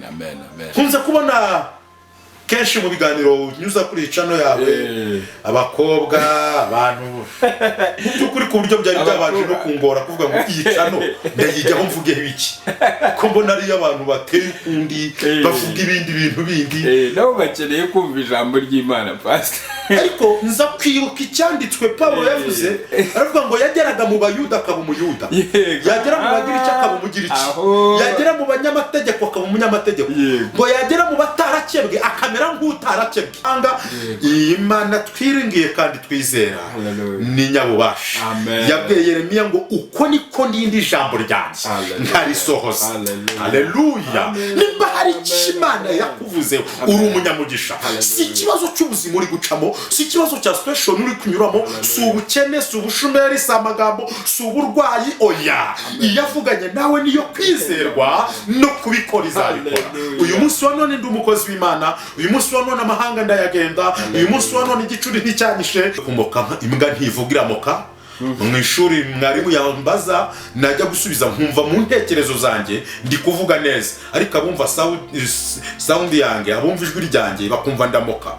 amen. kunze kubona kenshi mu biganiro unyuza kuri chano yawe abakobwa abantu kuri ku buryo byari byabanje no kungora kuvuga ngo iyi chano ndayijyaho mvuge biki ko mbona ari abantu bateye kundi bavuga ibindi bintu bindi nabo bakeneye kumva ijambo ry'Imana pastor. Ariko nza kwiruka icyanditswe Pawulo yavuze aravuga ngo yageraga mu bayuda akaba umuyuda, yagera mu bagiriki akaba umugiriki, yagera mu banyamategeko akaba umunyamategeko, ngo yagera mu batarakebwe akamera nk'utarakebwe. Anga Imana twiringiye kandi twizera ni nyabubasha. Yabwiye Yeremiya ngo uko niko ndindi ijambo ryanjye ntarisohoza. Haleluya. Nimba hari Imana yakuvuze uri umunyamugisha, si ikibazo cy'ubuzima uri gucamo, si ikibazo cya situation uri kunyuramo, si ubukene, si ubushumeri, si amagambo, si uburwayi, oya. Iyavuganye nawe niyo kwizerwa no kubikora izabikora. Uyu munsi wa none ndi umukozi w'Imana, uyu munsi wa none amahanga ndayagenda, uyu munsi wa none igicuri nticyanyishe. Kumoka imbwa ntivugira moka. Mu ishuri mwarimu yambaza najya gusubiza nkumva mu ntekerezo zanjye ndi kuvuga neza, ariko abumva sound yanjye, abumva ijwi ryanjye bakumva ndamoka.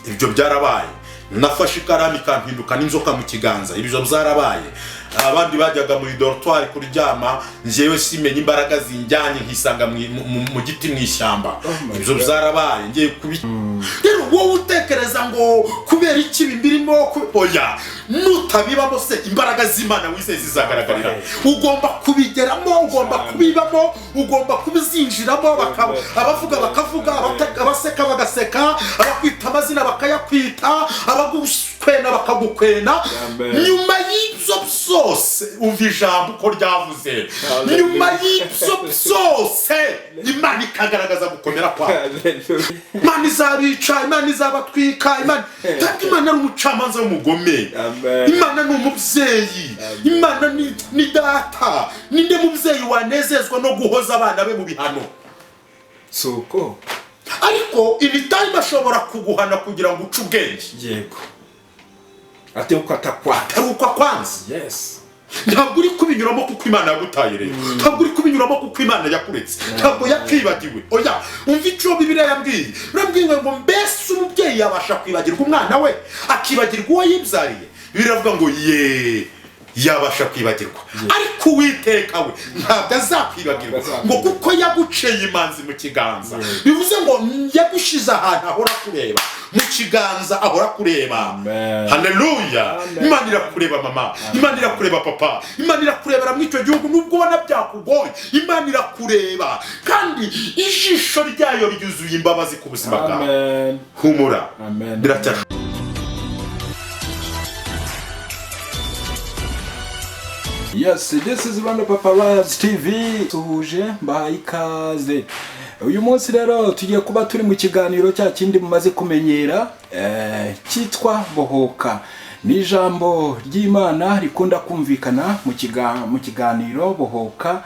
Ibyo byarabaye. Nafashe ikaramu ikampinduka n'inzoka mu kiganza. Ibyo byarabaye. Abandi bajyaga muri dortoir kuryama, njewe simenye imbaraga zinjyanye nkisanga mu giti n'ishyamba. Ibyo byarabaye ngiye kubi. Rero wowe utekereza ngo kubera iki bimbirimo oya, nutabibamo se imbaraga z'Imana wize zizagaragarira. Ugomba kubigeramo, ugomba kubibamo, ugomba kubizinjiramo. Abavuga bakavuga, abaseka bagaseka, abakwita amazina bakayakwita, abagukwena bakagukwena. Nyuma y'ibyo byose umva ijambo uko ryavuze. Nyuma y'ibyo byose Imana ikagaragaza gukomera kwayo. Imana izabica, Imana izabatwika, Imana ari umucamanza w'umugome. Imana ni umubyeyi, Imana ni data. Ninde mubyeyi wanezezwa no guhoza abana be mu bihano? Soko ariko ibitari bashobora kuguhana kugira ngo uce ubwenge. Yego. Ate uko atakwata uko akwanze. Yes. Ntabwo uri kubinyuramo kuko Imana yagutaye rero. Ntabwo uri kubinyuramo kuko Imana yakuretse. Ntabwo yakwibagiwe. Oya, umva icyo Bibiliya yambwiye. Urambwiye ngo mbese umubyeyi yabasha kwibagirwa umwana we akibagirwa uwo yibyariye? Biravuga ngo yabasha kwibagirwa. Ariko Uwiteka we ntabwo azakwibagirwa ngo kuko yaguceye imanzi mu kiganza. Bivuze ngo yagushize ahantu ahora kureba, mu kiganza ahora kureba. Haleluya. Imana irakureba mama, Imana irakureba papa, Imana irakurebera mu icyo gihugu nubwo ubona byakugoye. Imana irakureba kandi ijisho ryayo ryuzuye imbabazi ku buzima bwawe. Humura. Biracyari. Yes, this is Rwanda Paparazzi TV. Tuhuje mbahaye ikaze. Uyu munsi rero tugiye kuba turi mu kiganiro cya kindi mumaze kumenyera cyitwa Bohoka. Ni ijambo ry'Imana rikunda kumvikana mu kiganiro Bohoka.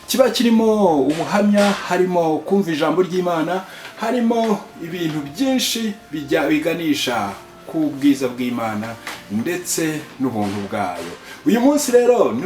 Kiba kirimo ubuhamya, harimo kumva ijambo ry'Imana, harimo ibintu byinshi biganisha ku bwiza bw'Imana ndetse n'ubuntu bwayo. Uyu munsi rero ni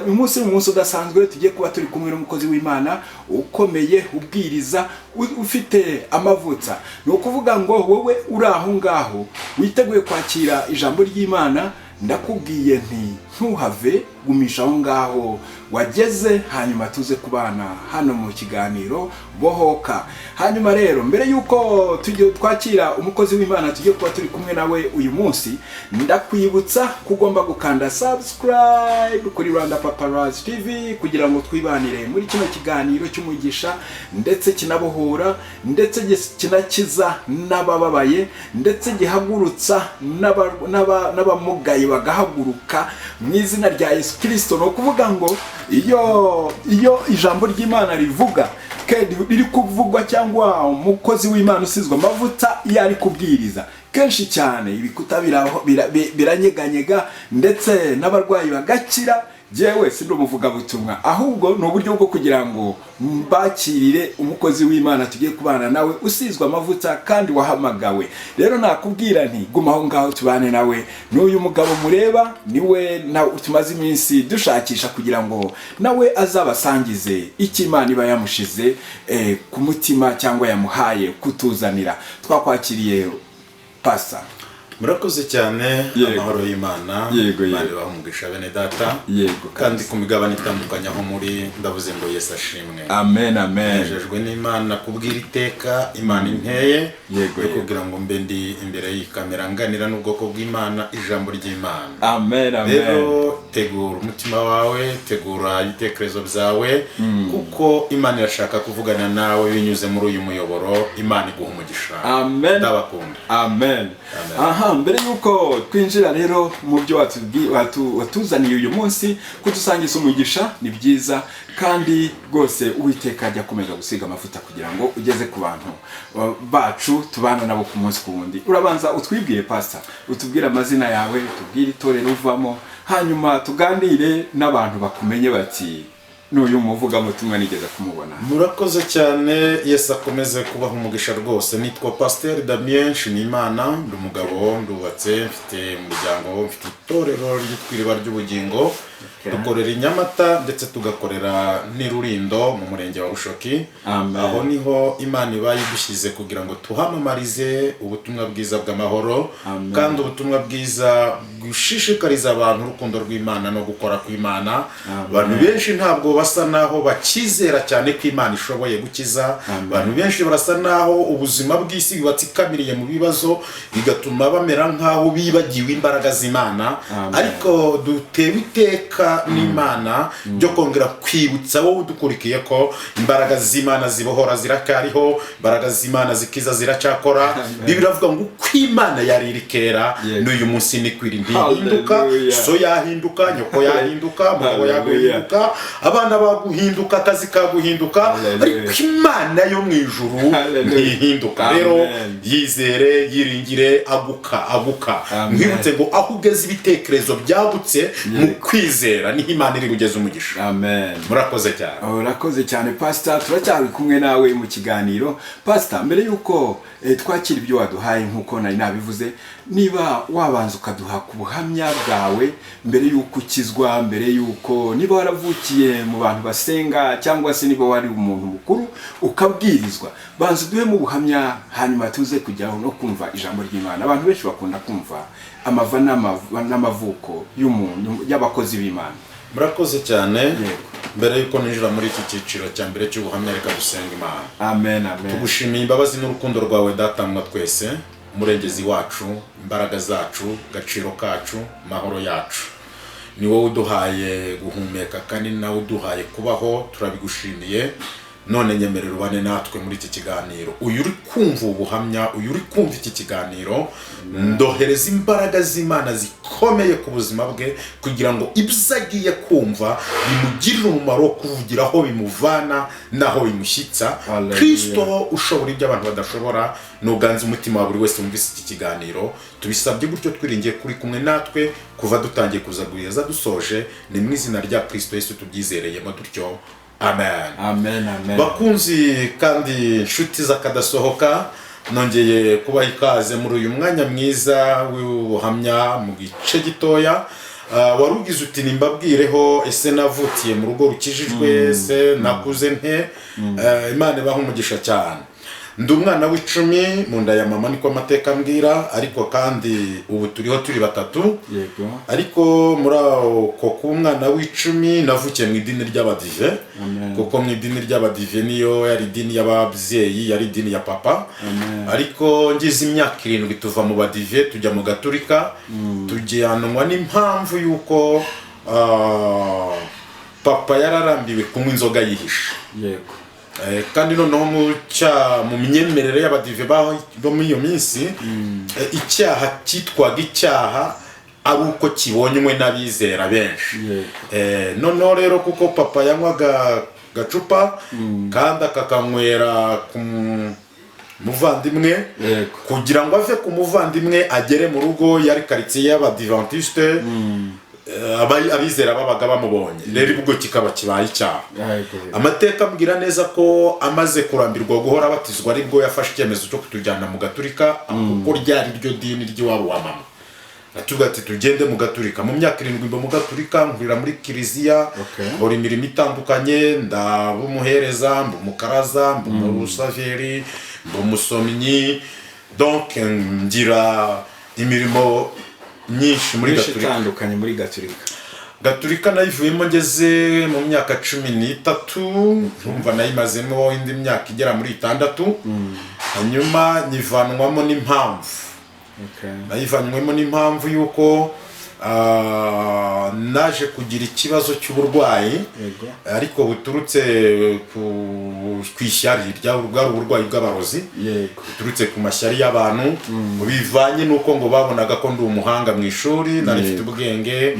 umunsi udasanzwe. Tugiye kuba turi kumwe n'umukozi w'Imana ukomeye, ubwiriza, ufite amavutsa. Ni ukuvuga ngo wowe uri aho ngaho witeguye kwakira ijambo ry'Imana, ndakubwiye nti ntuhave, gumisha aho ngaho wageze, hanyuma tuze kubana hano mu kiganiro Bohoka. Hanyuma rero mbere yuko twakira umukozi w'Imana tugiye kuba turi kumwe nawe uyu munsi, ndakwibutsa kugomba gukanda subscribe kuri Rwanda Paparazzi TV kugira ngo twibanire muri kino kiganiro cy'umugisha, ndetse kinabohora, ndetse kinakiza n'abababaye, ndetse gihagurutsa n'abamugaye bagahaguruka mu izina rya Yesu Kristo. No kuvuga ngo iyo ijambo ry'Imana rivuga riri kuvugwa, cyangwa umukozi w'Imana usizwe amavuta yari kubwiriza, kenshi cyane ibikuta biranyeganyega ndetse n'abarwayi bagakira, jewe si ndumuvuga butumwa ahubwo no buryo bwo kugira ngo mbakirire umukozi w'Imana tugiye kubana nawe usizwe amavuta kandi wahamagawe. Rero nakubwira nti gumaho ngaho tubane nawe. N'uyu mugabo mureba niwe tumaze iminsi dushakisha kugira ngo nawe azabasangize iki Imana iba yamushize ku mutima cyangwa yamuhaye kutuzanira. Twakwakiriye Pastor. Murakoze cyane, amahoro y'Imana, Imana bahumugisha bene data, kandi ku migabane itandukanye aho muri ndavuze ngo Yesu ashimwe. Amen, amen. Nejejwe n'Imana kubwira iteka Imana inteye yo kugira ngo mbe ndi imbere y'ikamera nganira n'ubwoko bw'Imana ijambo ry'Imana. Amen, amen. Rero tegura umutima wawe, tegura ibitekerezo byawe, kuko Imana irashaka kuvugana nawe binyuze muri uyu muyoboro. Imana iguha umugisha. Amen. Ndabakunda. Amen. Aha, mbere yuko twinjira rero mu byo watuzaniye uyu munsi kudusangiza umugisha, ni byiza kandi rwose Uwiteka ajya akomeza gusiga amavuta kugira ngo ugeze ku bantu bacu tubana nabo ku munsi ku wundi. Urabanza utwibwire Pastor, utubwire amazina yawe, utubwire itorero uvamo, hanyuma tuganire n'abantu bakumenye bati n'uyu muvugabutumwa nigeze kumubona. Murakoze cyane, Yesu akomeze kubaha umugisha rwose. Nitwa Pasteur Damien Nshimiyimana, ndi umugabo, ndubatse, mfite umuryango, mfite itorero ry'Iriba ry'Ubugingo, dukorera i Nyamata ndetse tugakorera n'i Rulindo mu murenge wa Bushoki. Aho niho Imana ibaye dushyize kugira ngo tuhamamarize ubutumwa bwiza bw'amahoro, kandi ubutumwa bwiza gushishikariza abantu urukundo rw'Imana no gukora kw'Imana. Abantu benshi ntabwo basa naho bakizera cyane ko Imana ishoboye gukiza. Abantu benshi barasa naho ubuzima bw'isi bibatsikamiriye mu bibazo, bigatuma bamera nkaho bibagiwe imbaraga z'Imana. Ariko dutewe iteka n'Imana byo kongera kwibutsa wowe udukurikiye ko imbaraga z'Imana zibohora zirakariho, imbaraga z'Imana zikiza ziracyakora. Bibiri avuga ngo uko Imana yari iri kera n'uyu munsi ni kwiri ntihinduka. So yahinduka, nyoko yahinduka, mugabo yahinduka, abana baguhinduka, akazi kaguhinduka, ariko Imana yo mu ijuru ntihinduka. Rero yizere, yiringire, aguka. Mwibutse ngo aho ugeze ibitekerezo byagutse mu kwizera niho Imana iri kugeza umugisha. Amen. Murakoze cyane. Urakoze cyane Pastor, turacyari kumwe nawe mu kiganiro. Pastor, mbere yuko twakira ibyo waduhaye nkuko nari nabivuze, niba wabanza ukaduha ku buhamya bwawe mbere yuko ukizwa, mbere yuko niba waravukiye mu bantu basenga cyangwa se niba wari umuntu mukuru ukabwirizwa, banza duhe mu buhamya hanyuma tuze kujyaho no kumva ijambo ry'Imana. Abantu benshi bakunda kumva amava n'amavuko y'umuntu y'abakozi b'Imana. Murakoze cyane. Mbere yuko ninjira muri iki cyiciro cya mbere cy'ubuhamya, reka dusenga Imana. Amen, amen. Tugushimiye imbabazi n'urukundo rwawe datamwa twese, umurengezi wacu, imbaraga zacu, gaciro kacu, mahoro yacu. Ni wowe uduhaye guhumeka kandi nawe uduhaye kubaho, turabigushimiye. None nyemerera ubane natwe muri iki kiganiro. Uyu uri kumva ubuhamya, uyu uri kumva iki kiganiro, ndohereza imbaraga z'Imana zikomeye ku buzima bwe kugira ngo ibyo agiye kumva bimugirire umumaro wo kuvugira aho bimuvana naho bimushyitsa. Kristo ushobora ibyo abantu badashobora, nuganze umutima wa buri wese wumvise iki kiganiro. Tubisabye gutyo twiringiye kuri kumwe natwe kuva dutangiye kuzaguriza dusoje. Ni mu izina rya Kristo Yesu tubyizereyemo dutyo. Amen. Amen, amen. Bakunzi kandi inshuti zakadasohoka, nongeye kubaha ikaze muri uyu mwanya mwiza w'ubuhamya mu gice gitoya. Warugize uti nimbabwireho ese navutiye mu rugo rukijijwe, ese nakuze nte. Imana ibaha umugisha cyane. Ndi umwana w'10 mu nda ya mama, niko amateka mbwira, ariko kandi ubu turiho turi batatu. Ariko muri ako k'umwana w'10 navukiye mu idini ry'Abadive, kuko mu idini ry'Abadive niyo yari idini y'ababyeyi, yari idini ya papa. Ariko ngize imyaka 7 tuva mu Badive tujya mu Gaturika, tujyanwa n'impamvu yuko papa yararambiwe kunywa inzoga yihisha. Kandi noneho mu myemerere y'Abadive bo muri iyo minsi, icyaha cyitwaga icyaha ari uko kibonywe n'abizera benshi. Noneho rero kuko papa yanywaga gacupa kandi akakanywera ku muvandimwe, kugira ngo ave ku muvandimwe agere mu rugo, yari quartier y'Abadiventiste. abizera babaga bamubonye rero ubwo kikaba kibaye icyaha. Amateka ambwira neza ko amaze kurambirwa guhora abatizwa aribwo yafashe icyemezo cyo kutujyana mu gaturika kuko ryari ryo dini ry'iwabo wa mama. Atuga ati tugende mu gaturika. Mu myaka 7 mba mu gaturika nkurira muri kiliziya nkora imirimo itandukanye, ndabumuhereza, mbumukaraza, mbumurusaveri, mbumusomyi, donc ngira imirimo nyinshi muri gaturika itandukanye muri gaturika. Gaturika nayivuyemo ngeze mu myaka 13, numva nayimazemo indi myaka igera muri 6, hanyuma nyivanwamo n'impamvu. Nayivanywemo n'impamvu yuko naje kugira ikibazo cy'uburwayi ariko buturutse ku ishyari ry'ubwari uburwayi bw'abarozi, buturutse ku mashyari y'abantu bivanye nuko ngo babonaga ko ndi umuhanga mu ishuri, nari mfite ubwenge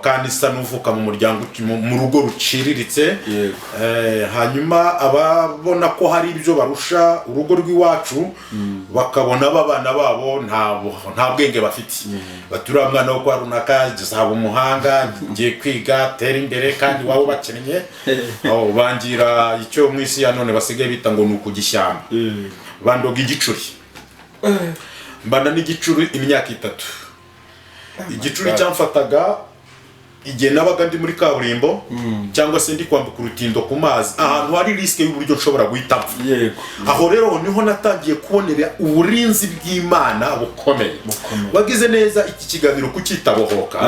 kandi isa n'uvuka mu muryango mu rugo ruciriritse, hanyuma ababona ko hari ibyo barusha urugo rw'iwacu bakabona abana babo nta bwenge bafite, batura mwana wo kwa runaka zaba umuhanga ngiye kwiga tera imbere kandi wabo bakennye, bangira icyo mu isi ya none basigaye bita ngo nuko gishyamba, bandoga igicuri, mbana n'igicuri imyaka 3. Igicuri cyamfataga igihe nabaga ndi muri kaburimbo cyangwa se ndi kwambuka urutindo ku mazi ahantu hari risk y'uburyo nshobora guhita mpfa. Aho rero niho natangiye kubonera uburinzi bw'Imana bukomeye. Wagize neza iki kiganiro kucyitabohoka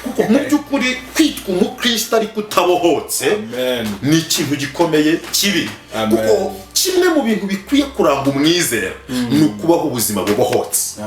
kuko mu by'ukuri kwitwa umukristo ariko utabohotse ni ikintu gikomeye kibi, kuko kimwe mu bintu bikwiye kuranga umwizera ni ukubaho ubuzima bubohotse.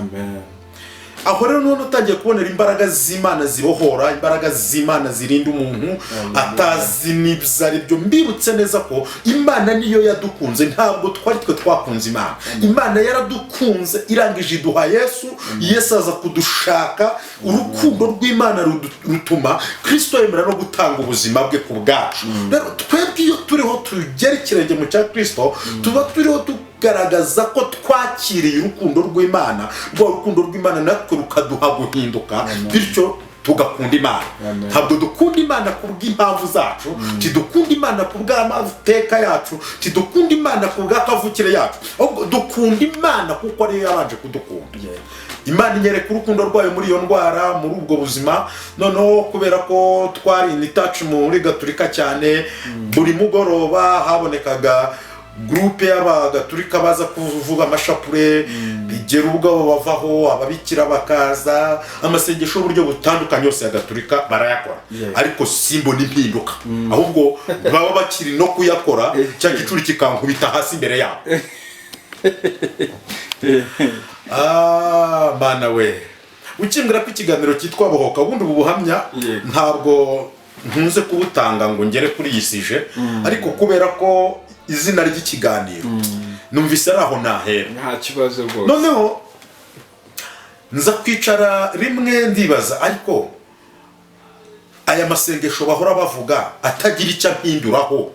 Aho rero none utangiye kubonera imbaraga z'Imana zibohora, imbaraga z'Imana zirinda umuntu atazi n'ibyo byo. Mbibutse neza ko Imana niyo yadukunze, ntabwo twari twe twakunze Imana. Imana yaradukunze irangije iduha Yesu, Yesu aza kudushaka. Urukundo rw'Imana rutuma Kristo yemera no gutanga ubuzima bwe ku bwacu. Rero twebwe iyo turiho tugerekeranye mu cya Kristo tuba turiho garagaza ko twakiriye urukundo rw'Imana, rwo rukundo rw'Imana natwe rukaduha guhinduka, bityo tugakunda Imana. Ntabwo dukunda Imana kubw'impamvu zacu, tidukunda Imana kubw'amateka yacu, tidukunda Imana kubw'akavukire yacu, ahubwo dukunda Imana kuko ariyo yabanje kudukunda. Imana inyereka urukundo rwayo muri iyo ndwara, muri ubwo buzima. Noneho kubera ko twari nitacu muri gaturika cyane, buri mugoroba habonekaga groupe y'abagaturika baza kuvuga amashapure, bigera ubwo bavaho ababikira bakaza, amasengesho y'uburyo butandukanye yose ya gaturika barayakora, ariko simbona impinduka, ahubwo baba bakiri no kuyakora cya gicuri kikankubita hasi imbere yabo. Bana we ukimbwira ko ikiganiro cyitwa bohoka, ubundi ubu buhamya ntabwo ntunze kubutanga ngo ngere kuri yisije, ariko kubera ko izina ry'ikiganiro numvise araho nahera nta kibazo rwose. Noneho nza kwicara rimwe ndibaza, ariko aya masengesho bahora bavuga atagira icyo mpinduraho,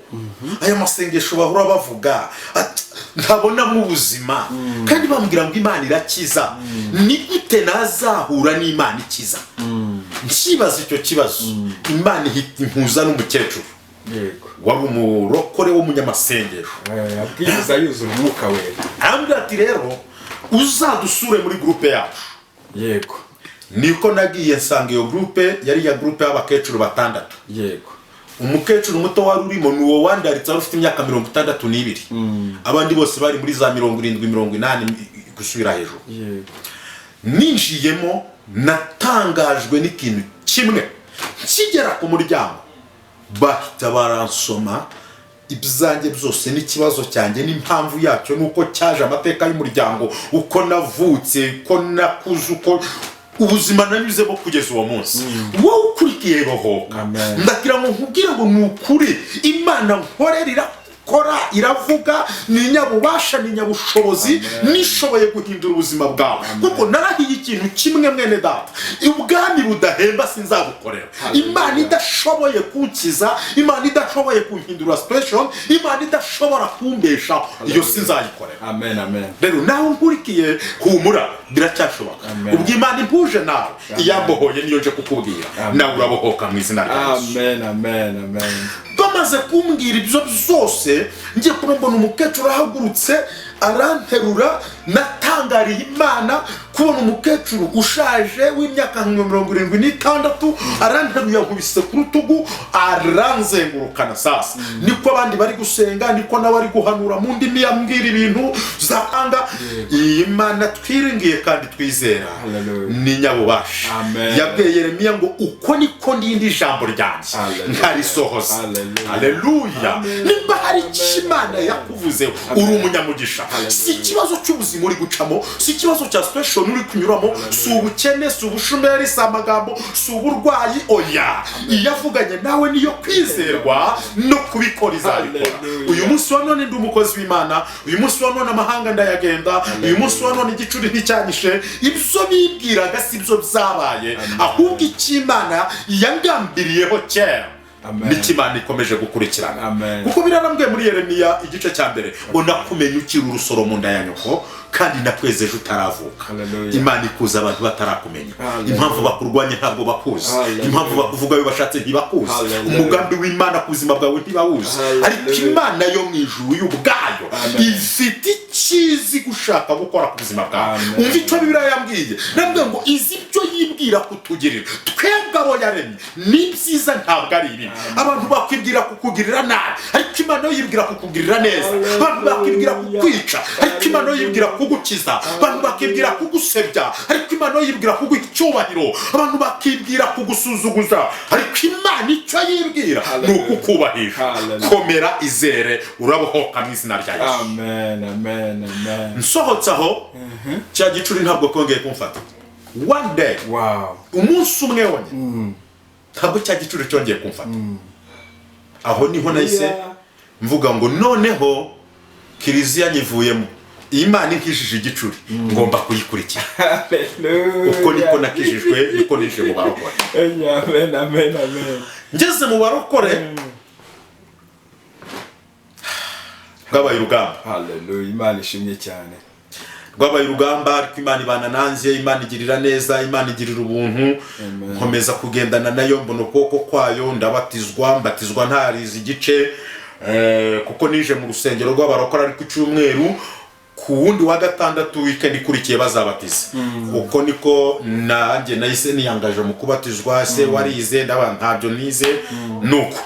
aya masengesho bahora bavuga ntabona mu buzima, kandi bambwira ngo Imana irakiza, ni gute nazahura n'Imana ikiza? Nkibaza icyo kibazo. Imana impuza n'umukecuru wari umurokore w'umunyamasengesho, abwiriza yuzura umwuka we, ambwira ati rero uzadusure muri groupe yacu. Yego. Niko nagiye nsanga iyo groupe yari ya groupe y'abakecuru 6. Yego. Umukecuru muto wari urimo nuwo wandaritse ufite imyaka 62, abandi bose bari muri za 70-80 gusubira hejuru. Yego. Ninjiyemo natangajwe n'ikintu kimwe, kigera ku muryango bahita baransoma ibyanjye byose n'ikibazo cyanjye n'impamvu yacyo, nuko cyaje amateka y'umuryango, uko navutse, ko nakuze, uko ubuzima nanyuzemo kugeza uwo munsi. Wowe ukurikiye bohoka, ndagira ngo nkubwire ngo ni ukuri Imana nkorera irakora iravuga, ni inyabubasha, ni inyabushobozi, nishoboye guhindura ubuzima bwawe. Kuko narahiye ikintu kimwe mwene data, ubwami budahemba sinzabukorera. Imana idashoboye kunkiza, Imana idashoboye kuhindura situation, Imana idashobora kumbesha, iyo sinzayikorera. Amen, amen. Rero nawe nkurikiye humura, biracyashoboka. Ubwo Imana impuje nawe, iyambohoye niyo nje kukubwira, nawe urabohoka mu izina rya Yesu. Amen, amen, amen. Bamaze kumbwira ibyo byose, ngiye kubona umukecuru ahagurutse aranterura. Natangariye Imana kubona umukecuru ushaje w'imyaka 76 aranteruye nkubise ku rutugu, aranzengurukana. Sasa niko abandi bari gusenga, niko nawe ari guhanura mu ndimi yambwira ibintu zakanga. Imana twiringiye kandi twizera ni nyabubasha. Yabwiye Yeremiya ngo uko niko ndindi ijambo ryanjye nkarisohoza. Haleluya. Nimba hari Imana yakuvuzeho, uri umunyamugisha. Si ikibazo cy'ubuzima uri gucamo, si ikibazo cya situation uri kunyuramo, si ubukene, si ubushomeri, si amagambo, si uburwayi. Oya, iyavuganye nawe niyo kwizerwa no kubikora izabikora. Uyu munsi wa none ndi umukozi w'Imana, uyu munsi wa none amahanga ndayagenda, uyu munsi wa none igicuri nticyanyishe. Ibyo bibwiraga si byo byabaye, ahubwo icy'Imana yangambiriyeho kera n'ikimana ikomeje gukurikirana. Kuko birarambwiye muri Yeremiya igice cya mbere ngo nakumenye ukiri urusoro mu nda ya nyoko, kandi nakwezeje utaravuka. Imana ikuza abantu batarakumenya. Impamvu bakurwanya ntabwo bakuzi, impamvu bakuvuga yo bashatse ntibakuzi, umugambi w'Imana ku buzima bwawe ntibawuzi. Ariko Imana yo mu ijuru y'ubwayo ifite ikizi gushaka gukora ku buzima bwawe. Umva icyo Bibiliya yambwiye, nambwiye ngo izi ibyo yibwira kutugirira twebwe abo yaremye ni byiza, ntabwo ari ibi. Abantu bakwibwira kukugirira nabi, ariko Imana yo yibwira kukugirira neza. Abantu bakwibwira kukwica, ariko Imana yo yibwira kugukiza. Abantu bakibwira kugusebya, ariko Imana yo yibwira kuguha icyubahiro. Abantu bakibwira kugusuzuguza, ariko Imana icyo yibwira ni ukukubahisha. Komera, izere, urabohoka mu izina rya Yesu. Amen, amen, amen. Nsohotse aho cya gicuri ntabwo kongeye kumfata. One day, umunsi umwe wonyine, ntabwo cya gicuri cyongeye kumfata. Aho niho nahise mvuga ngo noneho kiliziya nyivuyemo, Imana inkishije igicuri ngomba kuyikurikira. Uko niko nakishijwe, niko nije mu barokore. Amen, amen, amen. Ngeze mu barokore rwabaye urugamba. Haleluya, Imana ishimye cyane. Rwabaye urugamba, ariko Imana ibana nanjye, Imana igirira neza, Imana igirira ubuntu. Nkomeza kugendana nayo, mbona ukuboko kwayo, ndabatizwa, mbatizwa ntarize igice. Kuko nije mu rusengero rw'abarokora ariko icyumweru, ku wundi wa gatandatu weekend ikurikiye bazabatiza. Uko niko nanjye nahise niyangaje mu kubatizwa. Se warize, ndaba ntabyo nize. Nuko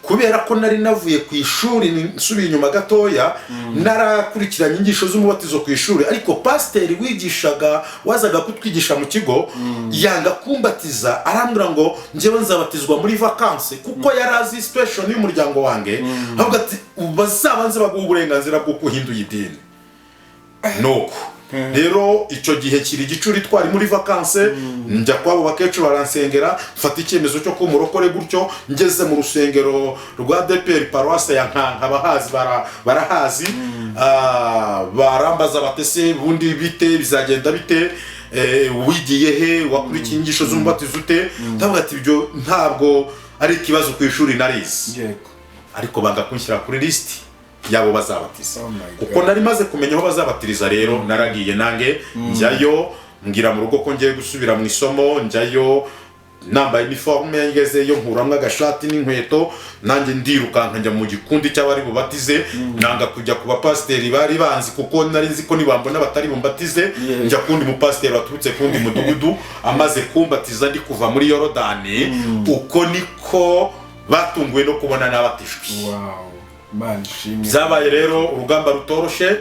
kubera ko nari navuye ku ishuri nsubiye inyuma gatoya, narakurikiranye inyigisho z'umubatizo ku ishuri, ariko pasiteri wigishaga wazaga kutwigisha mu kigo yanga kumbatiza, arambwira ngo njyewe nzabatizwa muri vacances, kuko yarazi situation y'umuryango wanjye. Avuga ati bazabanze baguha uburenganzira bwo kuhindura idini. Nuko rero icyo gihe kiri gicuri twari muri vacances, njya kwabo bakecuru baransengera, mfata icyemezo cyo ko murokore gutyo. Ngeze mu rusengero rwa DPR paroisse ya Nkanka, barahazi. Barambaza batese bundi bite, bizagenda bite, wigiye he, wakurikiye inyigisho z'umubatizo ute? Ndavuga ati ibyo ntabwo ari ikibazo ku ishuri narize, ariko banga kunshyira kuri list yabo bazabatiza. Kuko nari maze kumenya aho bazabatiriza, rero naragiye nange njyayo, ngira mu rugo ko ngiye gusubira mu isomo. Njyayo nambaye uniforme, ngezeyo nkuramwe agashati n'inkweto, nanjye ndirukanka njya mu gikundi cy'abari bubatize. Nanga kujya ku bapasiteri bari banzi, kuko nari nzi ko nibambona batari bumbatize, njya kundi mupasiteri waturutse kundi mudugudu. Amaze kumbatiza ndi kuva muri Yorodani, uko niko batunguwe no kubona nabatishwe. Byabaye rero urugamba rutoroshe,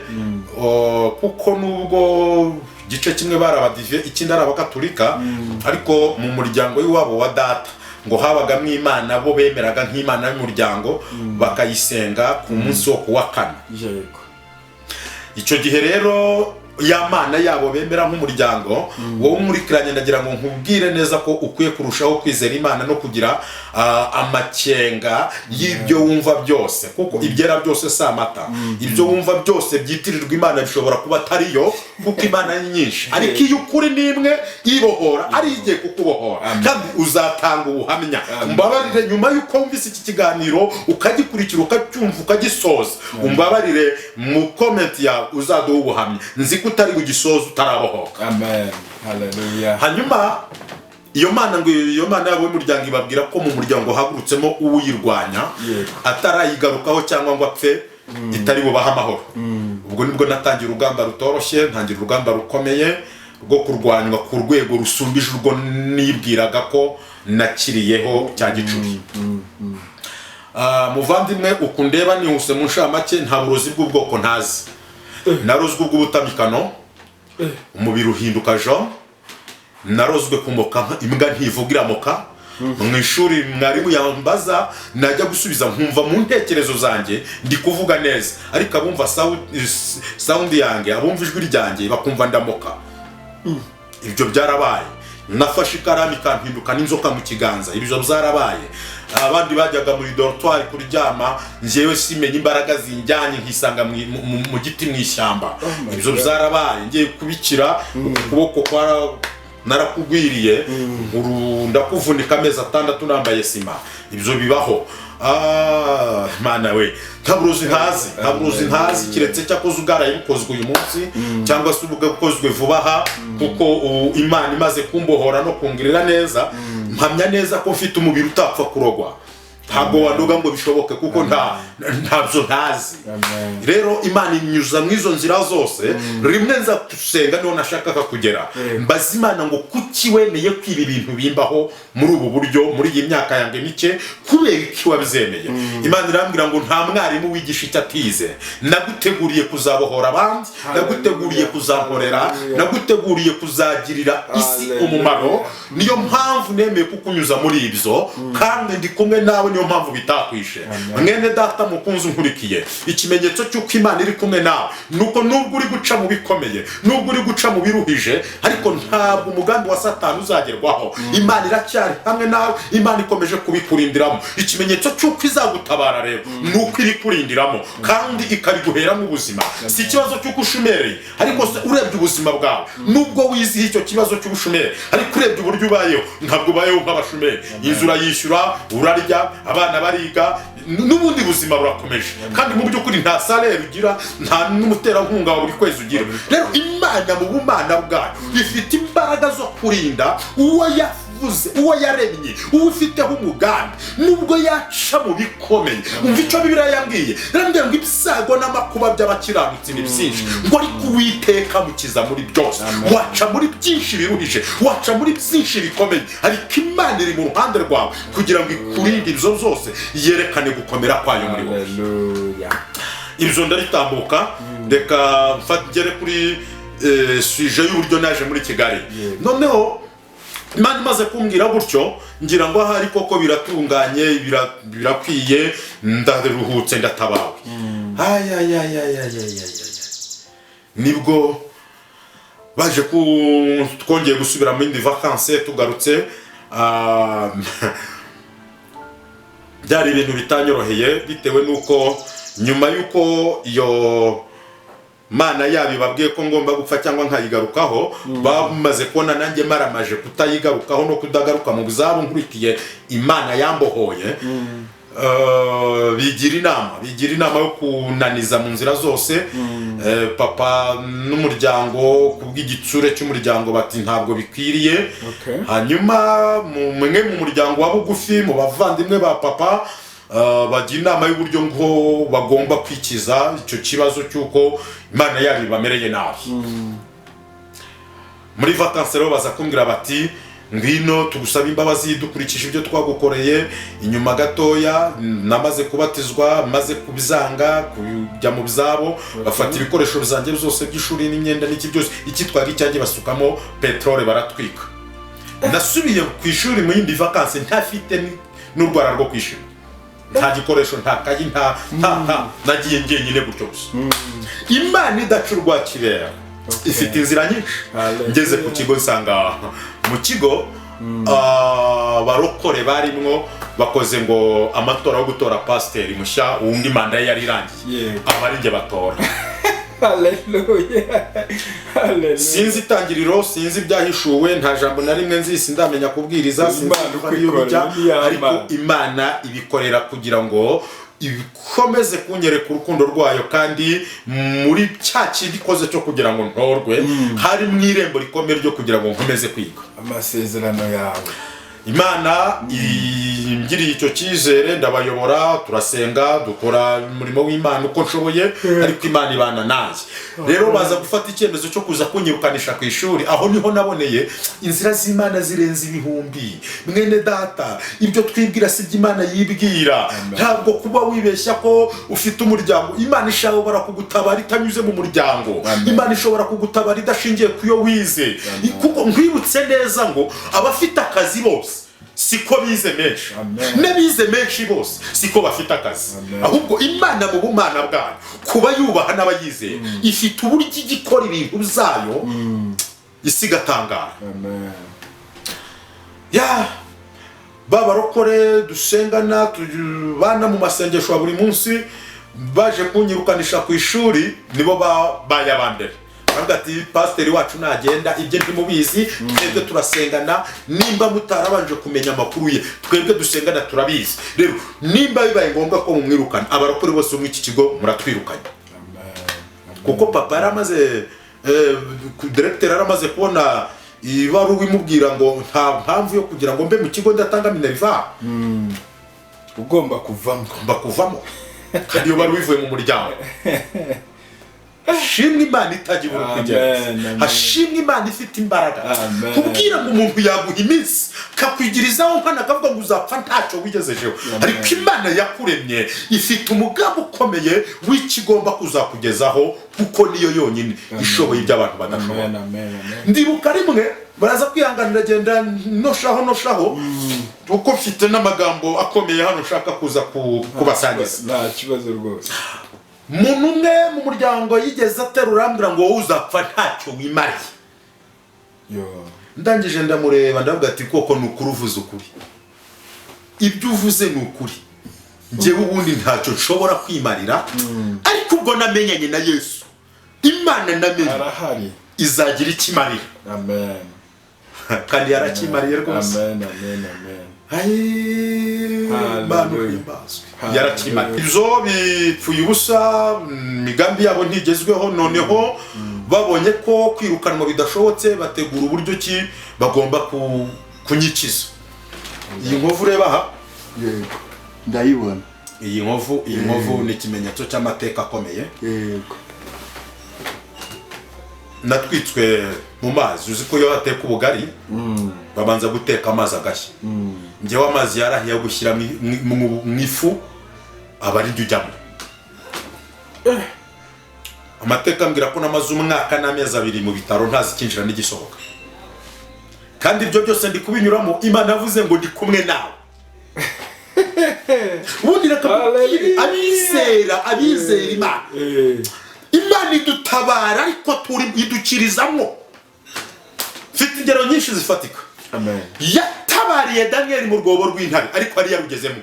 kuko nubwo gice kimwe barabadive, ikindi ari abakatolika, ariko mu muryango w'iwabo wa data ngo habagamo Imana, bo bemeraga nk'Imana y'umuryango, bakayisenga ku munsi wo kuwa kane. Icyo gihe rero ya mana yabo bemera nk'umuryango wowe umurikiranye ndagira ngo nkubwire neza ko ukwiye kurushaho kwizera Imana no kugira amakenga y'ibyo wumva byose kuko ibyera byose si amata ibyo wumva byose byitirirwa Imana bishobora kuba atariyo kuko Imana ni nyinshi ariko iyo ukuri n'imwe ibohora ari igiye kukubohora kandi uzatanga ubuhamya umbabarire nyuma y'uko wumvise iki kiganiro ukagikurikira ukacyumva ukagisoza umbabarire mu comment yawe uzaduha ubuhamya nzi ko utari bugisoza utarabohoka. Amen. Hallelujah. Hanyuma iyo mana yabo y'umuryango ibabwira ko mu muryango hagurutsemo uwuyirwanya atarayigarukaho cyangwa ngo apfe itari bubaha amahoro. Ubwo nibwo natangira urugamba rutoroshye ntangira urugamba rukomeye rwo kurwanywa ku rwego rusumbije urwo nibwiraga ko nakiriyeho cya gicubi. Muvandimwe ukundeba nihuse mu nshamake nta burozi bw'ubwoko ntazi. Narozwe ubw'ubutamikano umubiri uhinduka jaune narozwe kumoka imbwa ntivugira moka mu ishuri mwarimu yambaza najya gusubiza nkumva mu ntekerezo zanjye ndi kuvuga neza ariko abumva sound yanjye abumva ijwi ryanjye bakumva ndamoka. Ibyo byarabaye nafashe ikaramu ikampinduka n'inzoka mu kiganza ibyo byarabaye. Abandi bajyaga muri dortoir kuryama njewe simenye imbaraga zinjyanye nkisanga mu giti mu ishyamba. Ibyo byarabaye ngiye kubikira ukuboko kwara narakugwiriye ndakuvunika amezi 6 nambaye sima. Ibyo bibaho. Mana we ntaburozi ntazi kiretse cyakoze ugaraye ukozwe uyu munsi cyangwa se ubwo ukozwe vuba aha kuko Imana imaze kumbohora no kungirira neza mpamya neza ko mfite umubiri utapfa kurogwa. Ntabwo wanduga ngo bishoboke kuko ntabyo ntazi. Rero Imana inyuza mwizo nzira zose rimwe nza tusenga niho nashakaga kugera mbaza Imana ngo kuki wemeye kwiba ibintu bimbaho muri ubu buryo muri iyi myaka yanjye mike kubera iki wabizemeye. Imana irambwira ngo nta mwarimu wigisha icyo atize naguteguriye kuzabohora abandi naguteguriye kuzankorera naguteguriye kuzagirira isi umumaro niyo mpamvu nemeye kukunyuza muri ibyo kandi ndi kumwe nawe niyo mpamvu bitakwishe. Mwene data mukunzi nkurikiye ikimenyetso cy'uko Imana iri kumwe nawe nuko nubwo uri guca mu bikomeye nubwo uri guca mu biruhije ariko ntabwo umugambi wa Satani uzagerwaho. Imana iracyari hamwe nawe Imana ikomeje kubikurindiramo. Ikimenyetso cy'uko izagutabara rero nuko iri kurindiramo kandi ikabiguheramo ubuzima. Si ikibazo cy'uko ushumereye ariko urebye ubuzima bwawe nubwo wizihiye icyo kibazo cy'ubushumeri ariko urebye uburyo ubayeho ntabwo ubayeho nk'abashumeri. Inzu urayishyura urarya abana bariga n'ubundi buzima burakomeje kandi mu by'ukuri nta salaire ugira nta n'umuterankunga buri kwezi ugira. Rero Imana mu bumana bwayo ifite imbaraga zo kurinda uwo yaremye uwo ufiteho umugambi nubwo yaca mu bikomeye. Umva icyo Bibiliya yambwiye rambwira ngo ibyago n'amakuba by'abakiranutsi ni byinshi ngo ariko Uwiteka mukiza muri byose. Waca muri byinshi biruhije waca muri byinshi bikomeye ariko Imana iri mu ruhande rwawe kugira ngo ikurinde ibyo byose yerekane gukomera kwayo muri wowe. Ibyo ndaritambuka reka mfatire kuri sujet y'uburyo naje muri Kigali. Noneho Imana imaze kumbwira gutyo ngira ngo ahari koko biratunganye birakwiye ndaruhutse ndatabawe. Nibwo baje twongeye gusubira mu indi vacances tugarutse. Byari ibintu bitanyoroheye bitewe nuko nyuma yuko iyo Mana yabibabwiye ko ngomba gupfa cyangwa nkayigarukaho bamaze kubona nanjye maramaje kutayigarukaho no kudagaruka mu buzabo nkurikiye Imana yambohoye. bigira inama yo kunaniza mu nzira zose. Papa n'umuryango kubw'igitsure cy'umuryango bati ntabwo bikwiriye. Hanyuma mwe mu muryango wa bugufi mu bavandimwe ba papa bagira inama y'uburyo ngo bagomba kwikiza icyo kibazo cy'uko Imana yari bamereye nabi. Muri vacances rero baza kumbwira bati ngwino tugusaba imbabazi dukurikije ibyo twagukoreye. Inyuma gatoya namaze kubatizwa maze kubizanga kujya mu bizabo bafata ibikoresho bizange byose by'ishuri n'imyenda n'iki byose ikitwaga icyanjye basukamo petrole baratwika. Nasubiye ku ishuri mu yindi vacances ntafite n'urwara rwo kwishima nta gikoresho nta kayi nta nagiye ngenyine gutyo gusa. Imana idacurwa kibera ifite inzira nyinshi. Ngeze ku kigo nsanga mu kigo barokore barimwo bakoze ngo amatora yo gutora pasiteri mushya undi manda ye yari irangiye abari nge batora. Haleluya. Sinzi itangiriro, sinzi ibyahishuwe, nta jambo na rimwe nzi, sindamenya kubwiriza, sinzi ariko Imana ibikorera kugira ngo ibikomeze kunyereka urukundo rwayo, kandi muri cya kindi ikoze cyo kugira ngo ntorwe hari mu irembo rikomeye ryo kugira ngo nkomeze kwiga amasezerano yawe. Imana ingiriye icyo cyizere, ndabayobora, turasenga, dukora umurimo w'Imana uko nshoboye, ariko Imana ibana nanjye. Rero baza gufata icyemezo cyo kuza kunyirukanisha ku ishuri. Aho niho naboneye inzira z'Imana zirenze ibihumbi. Mwene data, ibyo twibwira si by'Imana yibwira. Ntabwo kuba wibeshya ko ufite umuryango, Imana ishobora kugutabara itanyuze mu muryango. Imana ishobora kugutabara idashingiye ku yo wize. Kuko nkwibutse neza ngo abafite akazi bose siko bize menshi, n'abize menshi bose siko bafite akazi. Ahubwo Imana mu bumana bwayo kuba yubaha n'abayize ifite uburyo igikora ibintu byayo isi gatangara. Babarokore dusengana tubana mu masengesho buri munsi, baje kunyirukanisha ku ishuri nibo bayabambere. Ati pasiteri wacu nagenda ibye ntimubizi, twebwe turasengana, nimba mutarabanje kumenya amakuru ye twebwe dusengana turabizi. Rero nimba bibaye ngombwa ko mumwirukana, abarokore bose mu iki kigo muratwirukanye. Kuko papa yaramaze directeur yaramaze kubona ibaruwa imubwira ngo nta mpamvu yo kugira ngo mbe mu kigo ndatanga minerva, ugomba kuvamo kandi iyo baruwa ivuye mu muryango. Hashimwe Imana itagira urukugera, hashimwe Imana ifite imbaraga. Kubwira ngo umuntu yaguha iminsi kakwigirizaho nkana akavuga ngo uzapfa ntacyo wigezejeho, ariko Imana yakuremye ifite umugambi ukomeye w'ikigomba kuzakugezaho, kuko niyo yonyine ishoboye ibyo abantu badashobora. Ndibuka rimwe baraza kwihanganira agenda noshaho kuko mfite n'amagambo akomeye hano ushaka kuza kubasangiza. Nta kibazo rwose. Umuntu umwe mu muryango yigeze aterura ambwira ngo wowe uzapfa ntacyo wimariye. Ndangije ndamureba ndavuga ati koko ni ukuri uvuze ukuri, ibyo uvuze ni ukuri, njyewe ubundi ntacyo nshobora kwimarira, ariko ubwo namenyanye na Yesu, Imana namenye arahari izagira ikimarira. Amen. Kandi yarakimariye rwose. Amen, amen, amen. Yarakimariye. Ibyo bipfuye ubusa, imigambi yabo ntigezweho. Noneho babonye ko kwirukanwa bidashobotse, bategura uburyo ki bagomba kunyikiza. Iyi nkovu ureba aha, yego ndayibona. Iyi nkovu ni ikimenyetso cy'amateka akomeye. Yego. Natwitswe mu mazi, uzi ko iyo bateka ubugari babanza guteka amazi agashya. Njyewe amazi yarahiye gushyira mu ifu aba ari ryo ujyamo. Amateka ambwira ko namaze umwaka n'amezi 2 mu bitaro ntazi kinjira n'igisohoka, kandi ibyo byose ndi kubinyuramo Imana yavuze ngo ndi kumwe nawe. Ubundi nakabwira abizera Imana idutabara, ariko idukirizamo. Mfite ingero nyinshi zifatika. Amen. Yatabariye Daniel mu rwobo rw'intare, ariko ari yarugezemo.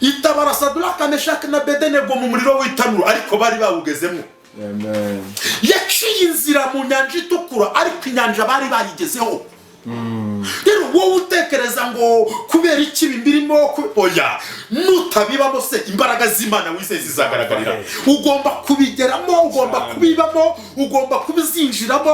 Itabara Saduraka, Meshaki na Abedenego mu muriro w'itanura, ariko bari bawugezemo. Amen. Yaciye inzira mu nyanja itukura, ariko inyanja bari bayigezeho. Rero wowe utekereza ngo kubera iki birimo, oya, nutabibamo se imbaraga z'Imana wise zizagaragarira. Ugomba kubigeramo, ugomba kubibamo, ugomba kubizinjiramo.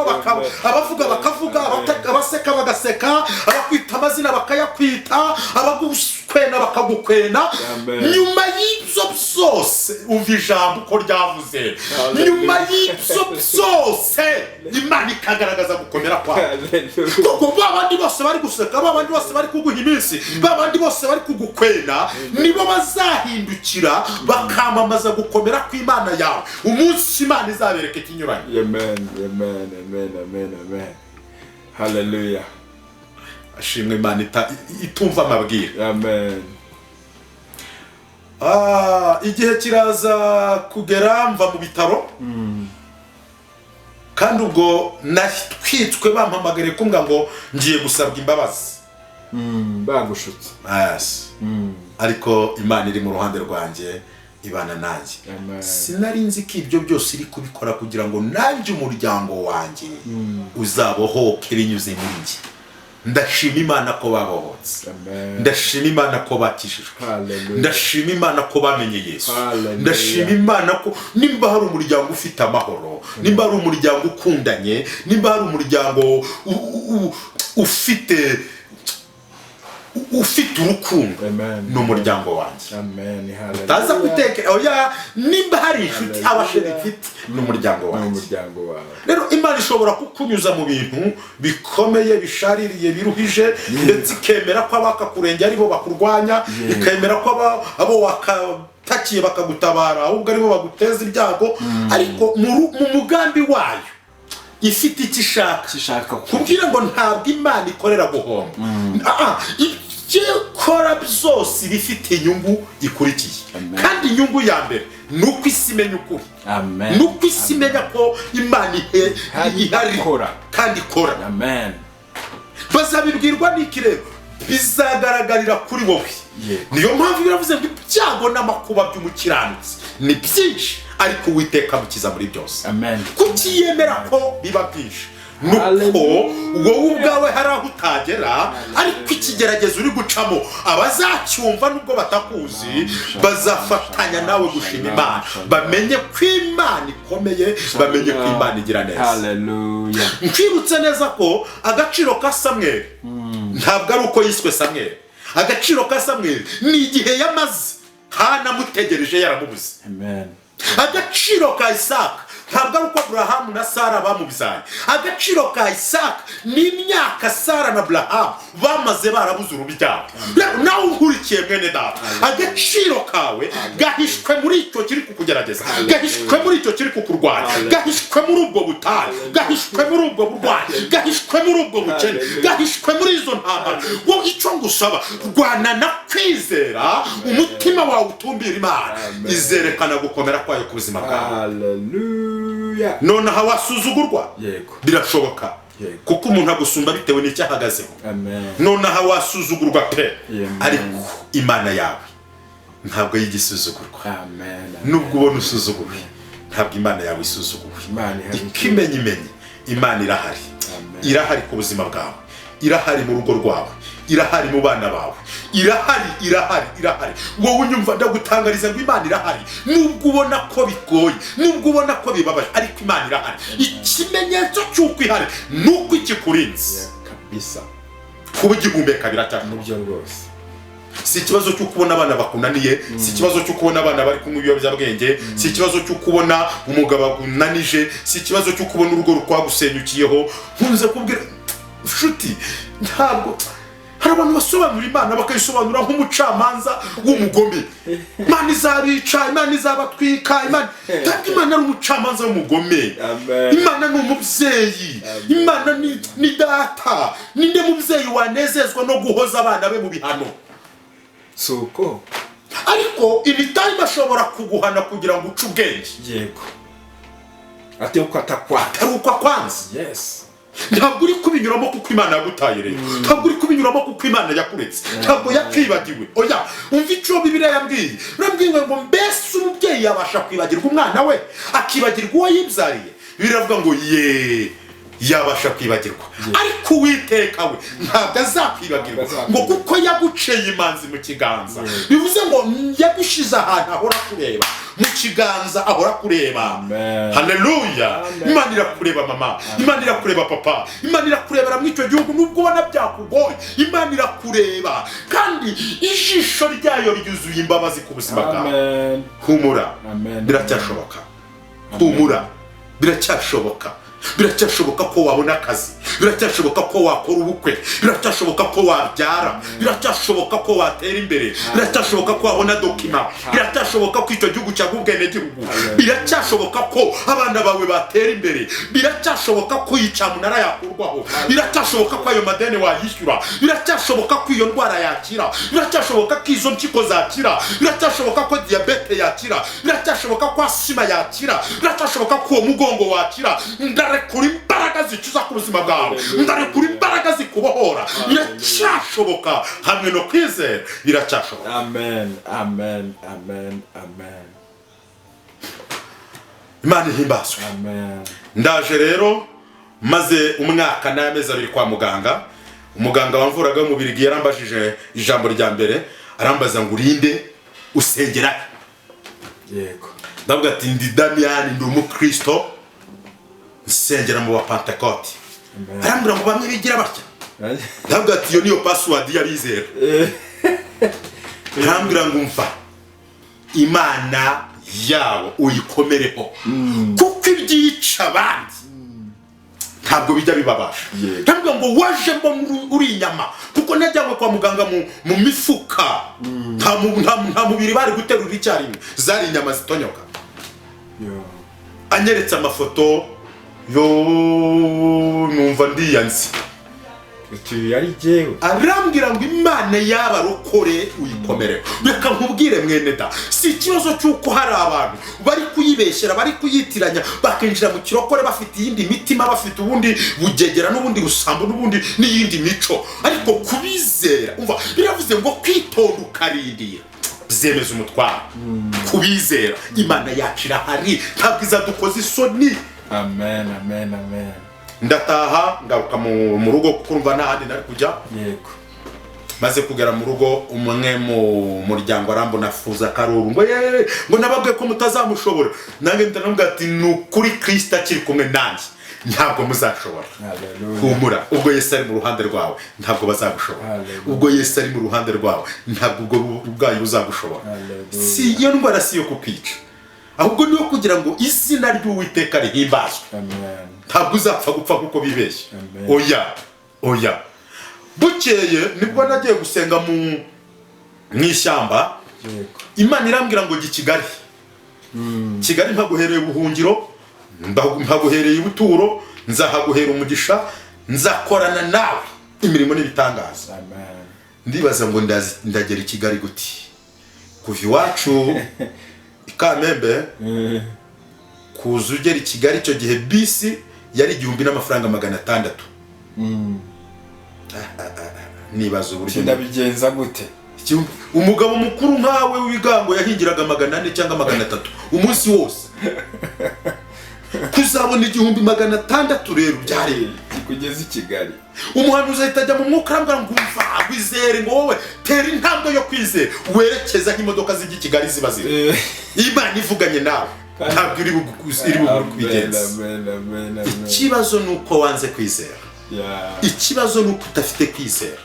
Abavuga bakavuga, abaseka bagaseka, abakwita amazina bakayakwita, abagukwena bakagukwena. Nyuma y'ibyo byose umva ijambo uko ryavuze, nyuma y'ibyo byose Imana ikagaragaza gukomera kwayo. Kuko babandi bose bari guseka, babandi bose bari kuguha iminsi, babandi bose bari kugukwena, nibo bazahindukira bakamamaza gukomera kw'Imana yawe umunsi Imana izabereka ikinyuranye. Amen, amen, amen, amen, amen. Hallelujah. Ashimwe Imana itumva amabwire. Amen. Igihe kiraza kugera mva mu bitaro. kandi ubwo natwitswe bampamagare kumbwa ngo ngiye gusabwa imbabazi bagushutse ariko Imana iri mu ruhande rwanjye ibana nanjye. Sinari nzi ko ibyo byose iri kubikora kugira ngo nanjye umuryango wanjye uzabohoke binyuze muri njye. Ndashima Imana ko babohotse, ndashima Imana ko bakishijwe, ndashima Imana ko bamenye Yesu, ndashima Imana ko nimba hari umuryango ufite amahoro, nimba hari umuryango ukundanye, nimba hari umuryango ufite urukundo, n'umuryango wanjye. Taza guteka oya nimba hari inshuti abasheri mfite n'umuryango wanjye. Rero Imana ishobora kukunyuza mu bintu bikomeye bishaririye biruhije, ndetse ikemera ko abakakurenge aribo bakurwanya, ikemera ko abo wakatakiye bakagutabara ahubwo aribo baguteza ibyago, ariko mu mugambi wayo ifite icyo ishaka kugira ngo ntabwo Imana ikorera guhomba. Ikora byose bifite inyungu ikurikiye, kandi inyungu ya mbere nuko isi imenya ukuri, nuko isi imenya ko Imana ihari kandi ikora. Bazabibwirwa n'iki rero? Bizagaragarira kuri wowe. Niyo mpamvu biravuze ngo ibyago n'amakuba by'umukiranutsi ni byinshi, ariko Uwiteka amukiza muri byose. Kuki yemera ko biba byinshi? Nuko wowe ubwawe hari aho utagera, ariko ikigeragezo uri gucamo abazacyumva nubwo batakuzi bazafatanya nawe gushima Imana, bamenye ko Imana ikomeye, bamenye ko Imana igira neza. Nkwibutse neza ko agaciro ka Samweli ntabwo ari uko yiswe Samweli. Agaciro ka Samweli ni igihe yamaze Hana amutegereje yaramubuze. Agaciro ka Isaka ntabwo ari uko Aburahamu na Sara bamubyaye. Agaciro ka Isaka ni imyaka Sara na Aburahamu bamaze barabuze urubyaro. Nawe ukurikiye mwene data, agaciro kawe gahishwe muri icyo kiri kukugerageza, gahishwe muri icyo kiri kukurwanya, gahishwe muri ubwo butayu, gahishwe muri ubwo burwayi, gahishwe muri ubwo bukene, gahishwe muri izo ntambara. Wowe icyo ngusaba, rwana na kwizera, umutima wawe utumbira Imana, izerekana gukomera kwayo ku buzima bwawe. Nonaha wasuzugurwa birashoboka, kuko umuntu agusumba bitewe n'icyo ahagazeho. Nonaha wasuzugurwa pe, ariko Imana yawe ntabwo yigisuzugurwa. Nubwo ubona usuzuguwe, ntabwo Imana yawe isuzuguwe. Ikimenyimenyi Imana irahari, irahari ku buzima bwawe, irahari mu rugo rwawe, irahari mu bana bawe, irahari. Wowe unyumva ndagutangariza ngo Imana irahari, nubwo ubona ko bigoye, nubwo ubona ko bibabaje, ariko Imana irahari. Ikimenyetso cy'uko ihari nuko ikikurinze kabisa, kuba igihumeka biracyashoboka rwose. Si ikibazo cyo kubona abana bakunaniye, si ikibazo cyo kubona abana bari kunywa ibiyobyabwenge, si ikibazo cyo kubona umugabo akunanije, si ikibazo cyo kubona urugo rukwagusenyukiyeho. Nkunze kubwira nshuti, ntabwo hari abantu basobanura Imana bakayisobanura nk'umucamanza w'umugome. Imana izabica, Imana izabatwika, ntabwo Imana ari umucamanza w'umugome. Imana ni umubyeyi, Imana ni data. Ninde mubyeyi wanezezwa no guhoza abana be mu bihano? Suko. Ariko ibitari bashobora kuguhana kugira ngo uce ubwenge. Yego. Ate uko atakwata, ari uko akwanze. Yes. Ntabwo uri kubinyuramo kuko Imana yagutaye rero, ntabwo uri kubinyuramo kuko Imana yakuretse, ntabwo yakwibagiwe. Oya, umva icyo Bibiliya yambwiye. Nambwiye ngo mbese umubyeyi yabasha kwibagirwa umwana we, akibagirwa uwo yibyariye? Biravuga ngo yabasha kwibagirwa, ariko Uwiteka we ntabwo azakwibagirwa, ngo kuko yaguceye imanzi mu kiganza. Bivuze ngo yagushize ahantu ahora kureba, mu kiganza ahora kureba. Haleluya. Imana irakureba mama, Imana irakureba papa, Imana irakurebera mu icyo gihugu nubwo ubona byakugoye. Imana irakureba, kandi ijisho ryayo ryuzuye imbabazi ku buzima bwawe. Humura, biracyashoboka. Humura, biracyashoboka. Biracyashoboka ko wabona akazi, biracyashoboka ko wakora ubukwe, biracyashoboka ko wabyara, biracyashoboka ko watera imbere, biracyashoboka ko wabona dokima, biracyashoboka ko icyo gihugu cyagubwene gihugu, biracyashoboka ko abana bawe batera imbere, biracyashoboka ko icyamunara yakurwaho, biracyashoboka ko ayo madeni wayishyura, biracyashoboka ko iyo ndwara yakira, biracyashoboka ko izo mpyiko zakira, biracyashoboka ko diabete yakira, biracyashoboka ko asima yakira, biracyashoboka ko uwo mugongo wakira. ndarekura imbaraga zicuza ku buzima bwawe, ndarekura imbaraga zikubohora. Biracyashoboka hamwe no kwizera, biracyashoboka. Amen, amen, amen, amen. Imana ihimbazwe. Amen. Ndaje rero maze umwaka n'amezi 2 kwa muganga. Umuganga wamvuraga mu Birigi yarambajije ijambo rya mbere, arambaza ngo urinde usengera. Yego. Ndavuga ati ndi Damian, ndi umukristo nsengera mu Pentecote. Arambwira ngo bamwe bigira batya. Ndavuga ati yo niyo password y'abizera. Arambwira ngo umva Imana yawo uyikomereho kuko ibyica abandi ntabwo bijya bibabasha. Ndavuga ngo waje mbo uri inyama kuko najyanywe kwa muganga mu mifuka nta mubiri bari guterura icyarimwe, zari inyama zitonyoka. Anyeretse amafoto yo numva ndiyanze. Iti yari jewe. Arambwira ngo Imana y'abarokore uyikomereho. Reka nkubwire mwene da, si ikibazo cyuko hari abantu bari kuyibeshyera, bari kuyitiranya, bakinjira mu kirokore bafite iyindi mitima, bafite ubundi bugegera n'ubundi rusambo n'ubundi n'iyindi mico, ariko kubizera umva biravuze ngo kwitonda ukarindira zemeza umutwaro. Kubizera Imana yacira hari ntabwo izadukoza isoni. Amen, amen, amen. Ndataha ngaruka mu rugo kuko n'ahandi nari kujya. Yego. Maze kugera mu rugo umwe mu muryango arambona fuza karuru ngo nababwe ko mutazamushobora. Nange ndanamubwira ati nukuri Kristo akiri kumwe nanjye ntabwo muzashobora. Humura, ubwo Yesu ari mu ruhande rwawe ntabwo bazagushobora. Ubwo Yesu ari mu ruhande rwawe ntabwo ubwo bwayo buzagushobora. Si iyo ndwara si yo kukwica, ahubwo niyo kugira ngo izina ry'Uwiteka rihimbazwe. Amen. Ntabwo uzapfa gupfa kuko bibeshye. Oya. Bukeye nibwo nagiye gusenga mu ishyamba. Imana irambwira ngo jya Kigali. Kigali mpaguhereye ubuhungiro, mpaguhereye ubuturo, nzahaguhera umugisha, nzakorana nawe imirimo n'ibitangaza. Ndibaza ngo ndagera Kigali guti kuva iwacu Kamembe kuza ugera Kigali icyo gihe bisi yari 1,600. Nibaza uburyo ndabigenza gute. Umugabo mukuru nkawe w'ibigango yahingiraga 400 cyangwa 300 umunsi wose. Kuzabona 1,600 rero byari kugeza Kigali. Umuhanuzi ahita mu mwuka arambwira ngo umva wizere ngo wowe tera intambwe yo kwizera werekeza nk'imodoka zijya Kigali ziba ziri. Imana ivuganye nawe ntabwo iri kubigenza. Ikibazo nuko wanze kwizera. Ikibazo nuko utafite kwizera.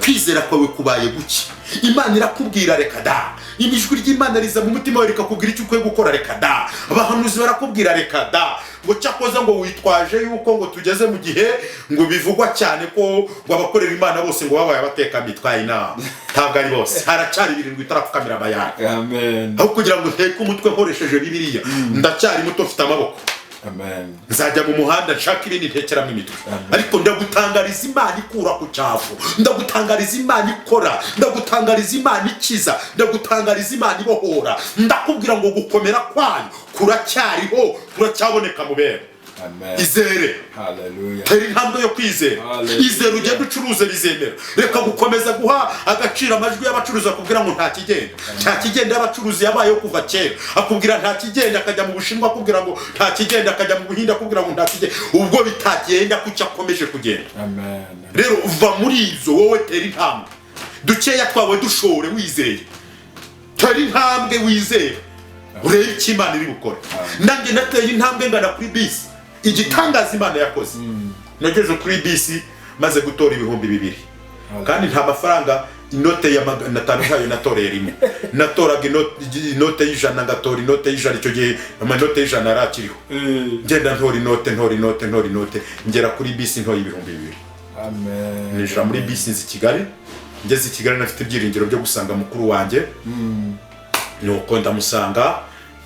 Kwizera kwawe kubaye guki. Imana irakubwira reka da, imijwi ry'Imana riza mu mutima wawe rikakubwira icyo ukwiye gukora reka da. Abahanuzi barakubwira reka da, ngo cyakoze ngo witwaje yuko ngo tugeze mu gihe ngo bivugwa cyane ko ngo abakorera Imana bose ngo babaye abateka mitwaye inama. Ntabwo ari bose, haracyari 7 itarapfukamira abayani. Amen. Aho kugira ngo nteke umutwe nkoresheje Bibiliya, ndacyari muto mfite amaboko. Amen. Nzajya mu muhanda nshaka ibindi ntekeramo imitwe. Ariko ndagutangariza Imana ikura ku cyafu, ndagutangariza Imana ikora, ndagutangariza Imana ikiza, ndagutangariza Imana ibohora. Ndakubwira ngo gukomera kwayo kuracyariho, kuracyaboneka mu bere. Amen. Izere. Hallelujah. Teri intambwe yo kwizera. Izere ugende ucuruze bizemera. Reka gukomeza guha agaciro amajwi y'abacuruzi akubwira ngo nta kigenda. Nta kigenda y'abacuruzi yabayeho kuva kera. Akubwira nta kigenda akajya mu Bushinwa akubwira ngo nta kigenda, akajya mu Buhinde akubwira ngo nta kigenda. Ubwo bitagenda kuki akomeje kugenda. Amen. Rero uva muri izo wowe teri intambwe. Dukeya twawe dushore wizeye. Teri intambwe wizeye. Urebe icyo Imana iri gukora. Nanjye nateye intambwe ngana kuri bisi. Igitangaza Imana yakoze. Nageze kuri bisi maze gutora 2,000. Kandi nta mafaranga inote ya 500 hayo natorera rimwe. Natoraga inote y'ijana ngatora inote y'ijana icyo gihe amanote y'ijana arakiriho. Ngenda ntora inote ngera kuri bisi ntoye 2,000. Amen. Nijira muri bisi nzi Kigali. Ngeze Kigali nafite ibyiringiro byo gusanga mukuru wanjye. Nuko ndamusanga,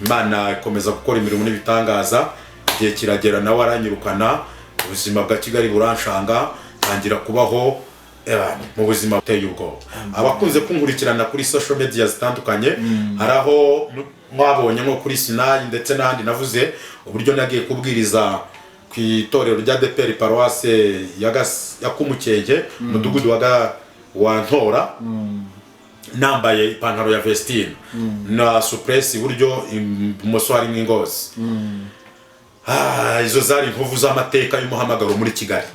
Imana ikomeza gukora imirimo n'ibitangaza. Igihe kiragera nawe aranyirukana, ubuzima bwa Kigali buranshanga, tangira kubaho mu buzima buteye ubwoba. Abakunze kunkurikirana kuri social media zitandukanye, haraho mwabonye nko kuri Sinai ndetse n'ahandi navuze uburyo nagiye kubwiriza ku itorero rya DPR Paroisse ya Kumukenge mudugudu wa Ntora nambaye ipantaro ya Vestine na suppress iburyo ibumoso hari n'ingozi. Izo zari inkovu z'amateka y'umuhamagaro muri Kigali.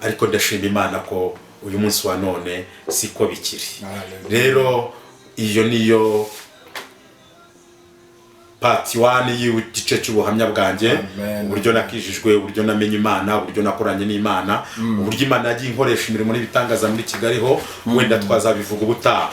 Ariko ndashima Imana ko uyu munsi wa none siko bikiri. Rero iyo niyo part 1 y'igice cy'ubuhamya bwanjye, uburyo nakijijwe, uburyo namenye Imana, uburyo nakoranye n'Imana, uburyo Imana yagiye inkoresha imirimo n'ibitangaza muri Kigali ho, wenda twazabivuga ubutaha.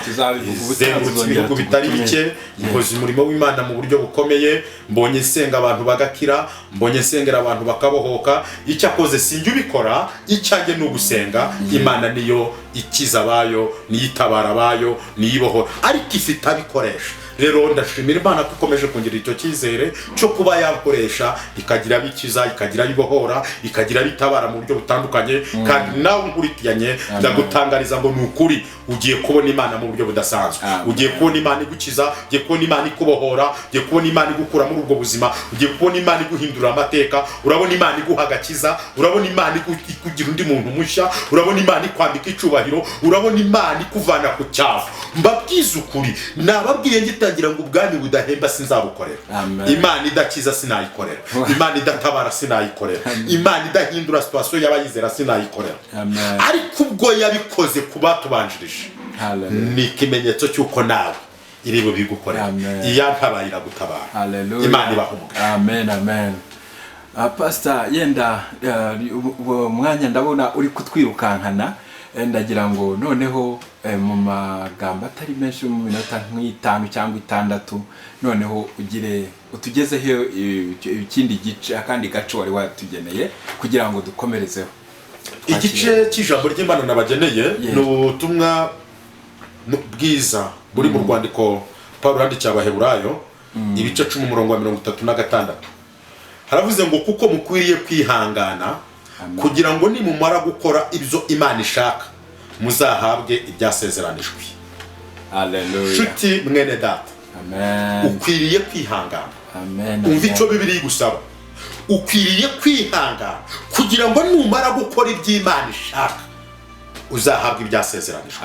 Zengurutse ibihugu bitari bike, nkoze umurimo w'Imana mu buryo bukomeye, mbonye nsenga abantu bagakira, mbonye nsengera abantu bakabohoka. Icyakoze sinjye ubikora, icyanjye ni ugusenga. Imana niyo ikiza abayo, niyo itabara abayo, niyo ibohora, ariko ifite abikoresha. Rero ndashimira Imana ko ikomeje kungira icyo cyizere cyo kuba yakoresha ikagira bikiza, ikagira bibohora, ikagira bitabara mu buryo butandukanye. Kandi nawe nkurikiranye ndagutangariza ngo ni ukuri ugiye kubona Imana mu buryo budasanzwe. Ugiye kubona Imana igukiza, ugiye kubona Imana ikubohora, ugiye kubona Imana igukura muri ubwo buzima, ugiye kubona Imana iguhindura amateka, urabona Imana iguha agakiza, urabona Imana ikugira undi muntu mushya, urabona Imana ikwambika icubahiro, urabona Imana ikuvana ku cyavu. Mbabwiza ukuri, nababwiye ngitangira ngo ubwami budahemba sinzabukorera. Imana idakiza sinayikorera, Imana idatabara sinayikorera, Imana idahindura situation y'abayizera sinayikorera. Ariko ubwo yabikoze kubatubanjirije, ni ikimenyetso cy'uko nawe iri bubigukorera. Iyantabaye iragutabara. Imana ibahumuka. Amen, amen. Pastor, yenda mwanya ndabona uri kutwirukankana, ndagira ngo noneho mu magambo atari menshi mu minota nk'itanu cyangwa itandatu, noneho utugezeho ikindi gice, akandi gace wari watugeneye kugira ngo dukomerezeho. Igice cy'ijambo ry'Imana nabageneye ni ubutumwa bwiza buri mu rwandiko Pawulo yandikiye Abaheburayo, ibice 10:36. Haravuze ngo kuko mukwiriye kwihangana kugira ngo nimumara gukora ibyo Imana ishaka muzahabwe ibyasezeranijwe. Haleluya. Shuti mwene data, ukwiriye kwihangana. Umva icyo Bibiliya igusaba. Ukwiriye kwihangana kugira ngo numara gukora ibyo Imana ishaka uzahabwa ibyasezeranijwe.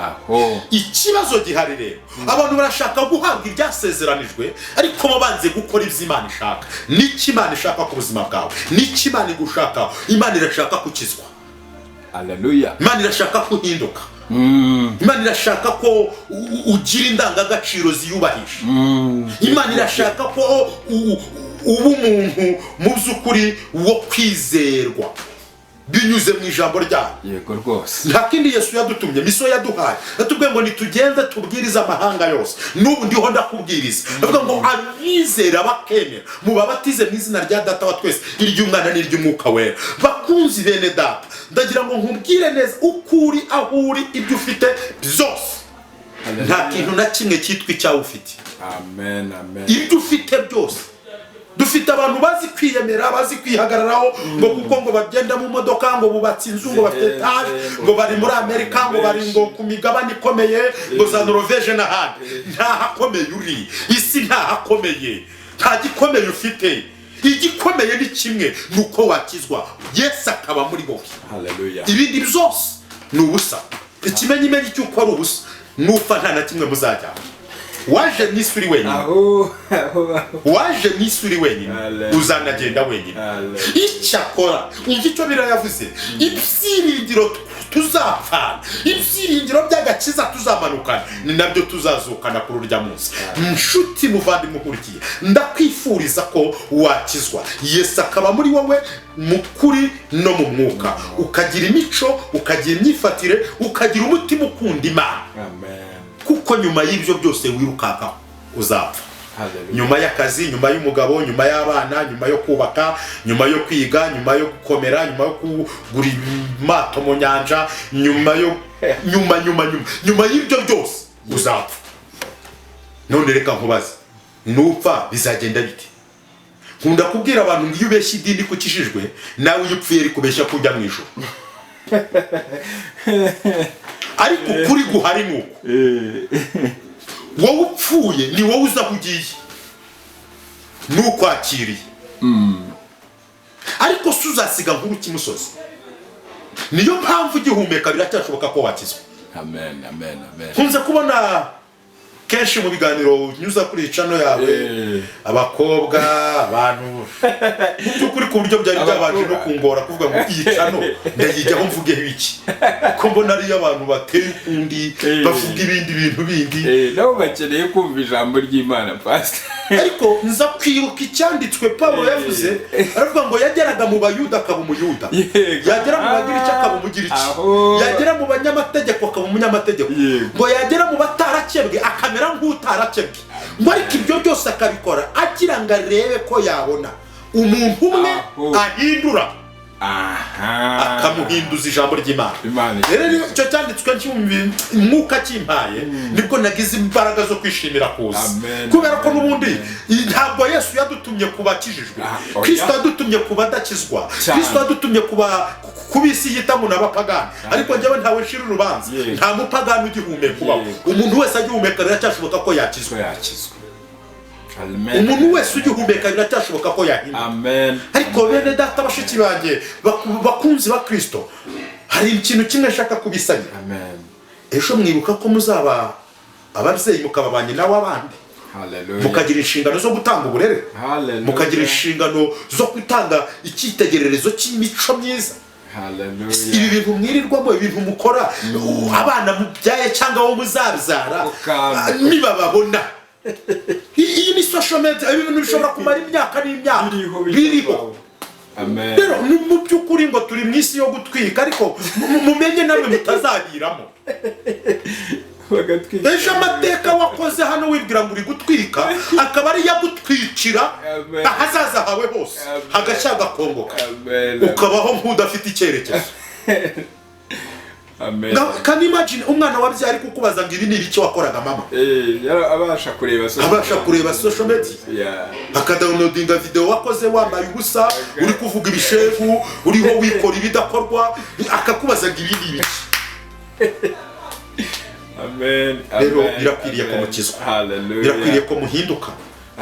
Ikibazo gihari rero, abantu barashaka guhabwa ibyasezeranijwe ariko babanze gukora ibyo Imana ishaka. Niki Imana ishaka ku buzima bwawe? Niki Imana igushaka? Imana irashaka kukizwa. Haleluya. Imana irashaka kuhinduka. Imana irashaka ko ugira indangagaciro ziyubahisha. Imana irashaka ko uba umuntu mu by'ukuri wo kwizerwa binyuze mu ijambo ryayo. Yego rwose. Nta kindi Yesu yadutumye, miso yaduhaye. Natubwiye ngo nitugende tubwiriza amahanga yose. N'ubu ndiho ndakubwiriza. Avuga ngo abizera bakemera mubabatize mu izina rya Data wa twese, iry'Umwana n'iry'Umwuka wera. Bakunzi bene data, ndagira ngo nkubwire neza ukuri aho uri ibyo ufite byose. Nta kintu na kimwe cyitwa icyawe ufite. Amen, amen. Ibyo ufite byose. Dufite abantu bazi kwiyemera, bazi kwihagararaho, ngo kuko ngo bagenda mu modoka, ngo bubatse inzu, ngo bafite etaje, ngo bari muri Amerika, ngo bari ngo ku migabane ikomeye, ngo za Norvege n'ahandi. Nta hakomeye uri, isi nta hakomeye, nta gikomeye ufite. Igikomeye ni kimwe, nuko wakizwa, Yesu akaba muri wowe. Haleluya. Ibindi byose ni ubusa. Ikimenyimenyi cy'uko ari ubusa, nufa nta na kimwe muzajya. Waje n'isuri wenyine. Waje n'isuri wenyine. Uzanagenda wenyine. Icyakora umva icyo birayavuze, ibyiringiro tuzapfana, ibyiringiro by'agakiza tuzamanukana, ni nabyo tuzazukana kuri urya munsi. Nshuti muvandimwe ukurikiye, ndakwifuriza ko wakizwa, Yesu akaba muri wowe mu kuri no mu mwuka, ukagira imico, ukagira imyifatire, ukagira umutima ukunda Imana. Amen. Kuko nyuma y'ibyo byose wirukanka uzapfa. Nyuma y'akazi, nyuma y'umugabo, nyuma y'abana, nyuma yo kubaka, nyuma yo kwiga, nyuma yo gukomera, nyuma yo kugura amato mu nyanja, nyuma y'ibyo byose uzapfa. None reka nkubaze, nupfa bizagenda bite? Nkunda kubwira abantu ngo iyo ubeshya idini ko ukijijwe, nawe iyo upfuye rikubeshya kujya mu ijuru. Ariko ukuri guhari nuko wowe upfuye ni wowe uza kugiye nukwakiriye. ariko se uzasiga nkuru kimusozi. Niyo mpamvu ugihumeka biracyashoboka ko wakizwa. Amen, amen, amen. Kunze kubona kenshi mu biganiro nyuza kuri channel yawe abakobwa abantu cyukuri ku buryo byari byabanje no kungora kuvuga ngo iyi channel ndayijyaho mvuge iki ko mbona ari abantu bateye ukundi bavuga ibindi bintu bindi nabo bakeneye kumva ijambo ry'Imana pastor. Ariko nza kwiruka icyanditswe Pawulo yavuze aravuga ngo yageraga mu bayuda akaba umuyuda, yagera mu bagiriki akaba umugiriki, yagera mu banyamategeko akaba umunyamategeko, ngo yagera mu batarakebwe akamera nk'utarakebwe, ngo ariko ibyo byose akabikora agira ngo arebe ko yabona umuntu umwe ahindura akamuhinduza ijambo ry'Imana. Rero icyo cyanditswe cy'umwuka kimpaye nibwo nagize imbaraga zo kwishimira kuza, kubera ko n'ubundi ntabwo Yesu yadutumye kubakijijwe, Kristo yadutumye kubadakizwa, Kristo yadutumye kubisi yitamu n'abapagani, ariko njyewe ntawe nshira urubanza, nta mupagani ugihumeka kubaho, umuntu wese agihumeka biracyashoboka ko yakizwa. Umuntu wese ugihumeka biracyashoboka ko yahinda. Amen. Ariko bene data bashiki banjye bakunzi ba Kristo, hari ikintu kimwe nshaka kubisanya. Amen. Ejo mwibuka ko muzaba ababyeyi mukababanye nawe abandi. Hallelujah. Mukagira inshingano zo gutanga uburere. Hallelujah. Mukagira inshingano zo gutanga icyitegererezo cy'imico myiza. Hallelujah. Ibi bintu mwirirwamo, ibintu mukora, abana mubyaye cyangwa wo muzabyara nibababona. Iyi ni social media, ibintu bishobora kumara imyaka n'imyaka biriho. Amen. Rero mu by'ukuri ngo turi mu isi yo gutwika, ariko mumenye namwe mutazahiramo. Ejo amateka wakoze hano wibwira ngo uri gutwika akaba ari yagutwikira ahazaza hawe hose hagashya gakongoka ukabaho nk'udafite icyerekezo. Amen. Can you imagine umwana wabyaye ari kukubaza ngo ibi ni ibiki wakoraga mama? Abasha kureba social media. Akadownloadinga video wakoze wambaye ubusa, uri kuvuga ibishegu, uriho wikora ibidakorwa, akakubaza ngo ibi ni ibiki. Amen. Rero birakwiriye ko mukizwa. Birakwiriye ko muhinduka.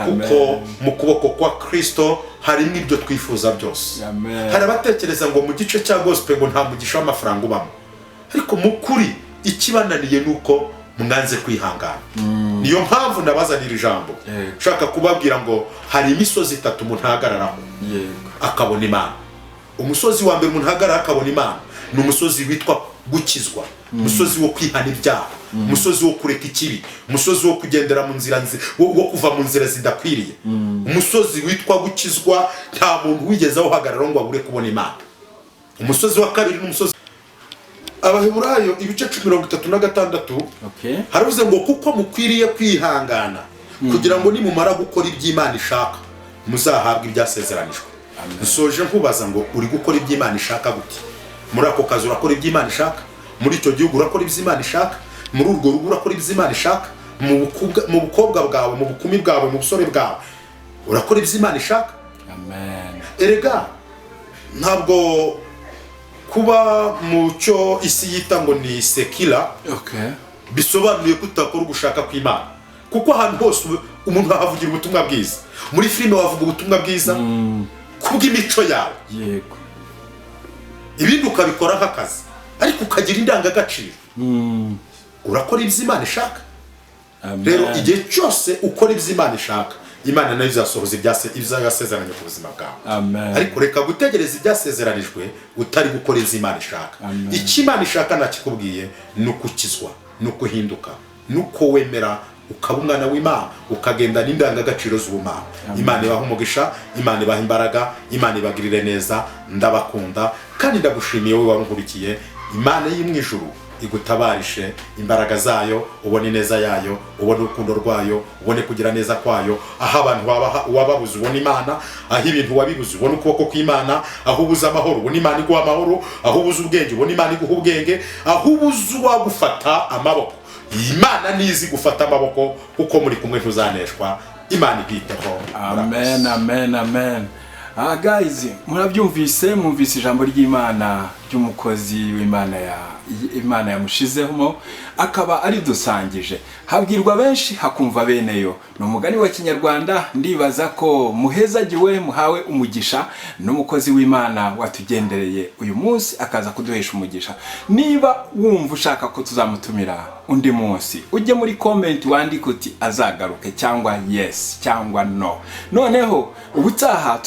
Kuko mu kuboko kwa Kristo hari n'ibyo twifuza byose. Hari abatekereza ngo mu gice cya gospel ngo nta mugisha w'amafaranga ubamo. Ariko mukuri ikibananiye nuko mwanze kwihangana. Niyo mpamvu nabazanira ijambo. Shaka kubabwira ngo hari imisozi itatu umuntu ahagararaho akabona Imana. Umusozi wa mbere umuntu ahagarara akabona Imana ni umusozi witwa gukizwa, umusozi wo kwihana ibyaha, umusozi wo kureka ikibi, umusozi wo kugendera mu nzira wo kuva mu nzira zidakwiriye. Umusozi witwa gukizwa nta muntu wigeze ahagarara ngo abure kubona Imana. Umusozi wa kabiri ni umusozi Abaheburayo ibice 36 haravuze ngo kuko mukwiriye kwihangana kugira ngo nimumara gukora iby'Imana ishaka muzahabwa ibyasezeranijwe. Nsoje nkubaza ngo uri gukora iby'Imana ishaka gute? Muri ako kazi urakora iby'Imana ishaka, muri icyo gihugu urakora iby'Imana ishaka, muri urwo rugo urakora iby'Imana ishaka, mu bukobwa bwawe, mu bukumi bwawe, mu busore bwawe urakora iby'Imana ishaka. Amen. Erega ntabwo kuba mucyo isi yita ngo ni secular bisobanuye kutakora gushaka kw'Imana, kuko ahantu hose umuntu ahavugira ubutumwa bwiza. Muri filime wavuga ubutumwa bwiza kubw'imico yawe, yego, ibindi ukabikora nk'akazi, ariko ukagira indangagaciro. Urakora iby'Imana ishaka. Rero igihe cyose ukora iby'Imana ishaka, Imana nayo izasohoza ibyasezeranye ku buzima bwawe. Ariko reka gutegereza ibyasezeranijwe utari gukora iby'Imana ishaka. Icyo Imana ishaka nakikubwiye ni ukukizwa, ni ukuhinduka, ni uko wemera ukaba umwana w'Imana, ukagenda n'indangagaciro z'ubumana. Imana ibaha umugisha, Imana ibaha imbaraga, Imana ibagirire neza. Ndabakunda kandi ndagushimiye wowe wankurikiye. Imana y'imwijuru igutabarishe imbaraga zayo, ubone neza yayo, ubone urukundo rwayo, ubone kugira neza kwayo. Aho abantu wababuze ubone Imana, aho ibintu wabibuze ubone ukuboko kw'Imana, aho ubuze amahoro ubone Imana iguha amahoro, aho ubuze ubwenge ubone Imana iguha ubwenge, aho ubuze uwagufata amaboko Imana nizi gufata amaboko, kuko muri kumwe ntuzaneshwa. Imana ibiteho. Amen, amen, amen. Guys, murabyumvise, mwumvise ijambo ry'Imana ry'umukozi w'Imana Imana yamushizemo akaba ari dusangije. Habwirwa benshi hakumva beneyo. No mugani wa Kinyarwanda, ndibaza ko muhezagiwe muhawe umugisha n'umukozi w'Imana watugendereye uyu munsi akaza kuduhesha umugisha. Niba wumva ushaka ko tuzamutumira undi munsi, ujye muri comment wandike uti azagaruke cyangwa yes cyangwa no. Noneho ubutaha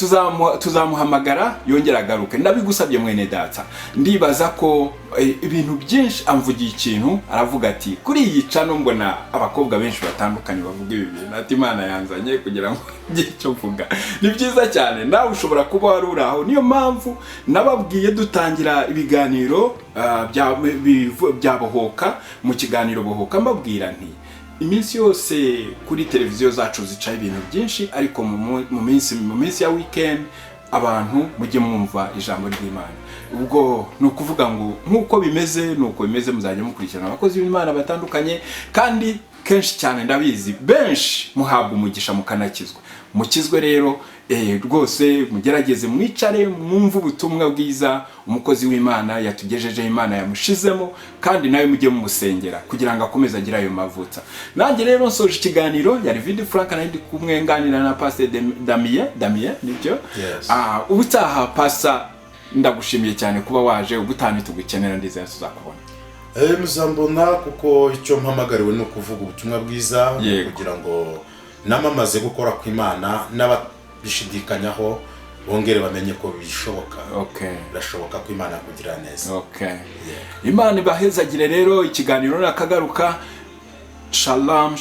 tuzamuhamagara yongera agaruke. Ndabigusabye mwene data. Ndibaza ko ibintu byinshi amvugiye ikintu, aravuga ati kuri iyi cano mbona abakobwa benshi batandukanye bavuga ibi bintu, ati Imana yanzanye kugira ngo ngire icyo mvuga. Ni byiza cyane, nawe ushobora kuba wari uraho. Niyo mpamvu nababwiye dutangira ibiganiro bya Bohoka, mu kiganiro Bohoka mbabwira nti iminsi yose kuri televiziyo zacu zicaye ibintu byinshi, ariko mu minsi ya weekend abantu mujye mwumva ijambo ry'Imana. Ubwo nukuvuga ngo nkuko bimeze muzajya mukurikirana abakozi b'Imana batandukanye, kandi kenshi cyane ndabizi benshi muhabwa umugisha mukanakizwa. Mukizwe rero rwose mugerageze mwicare mwumva ubutumwa bwiza umukozi w'Imana yatugejeje, Imana yamushizemo, kandi nawe mujye mumusengera kugira ngo akomeze agira ayo mavuta. Nanjye rero nsoje ikiganiro ya Vidi Frank, nandi kumwe nganira na Pastor Damien nibyo. Ubutaha Pastor, ndagushimiye cyane kuba waje. Ubutani tugukenera ndizera tuzakubona. Muzambona kuko icyo mpamagariwe no kuvuga ubutumwa bwiza kugira ngo namamaze gukora ku Imana n'ababishidikanyaho bongere bamenye ko bishoboka. Birashoboka ko Imana kugira neza. Imana ibahezagire rero. Ikiganiro nakagaruka. Shalom.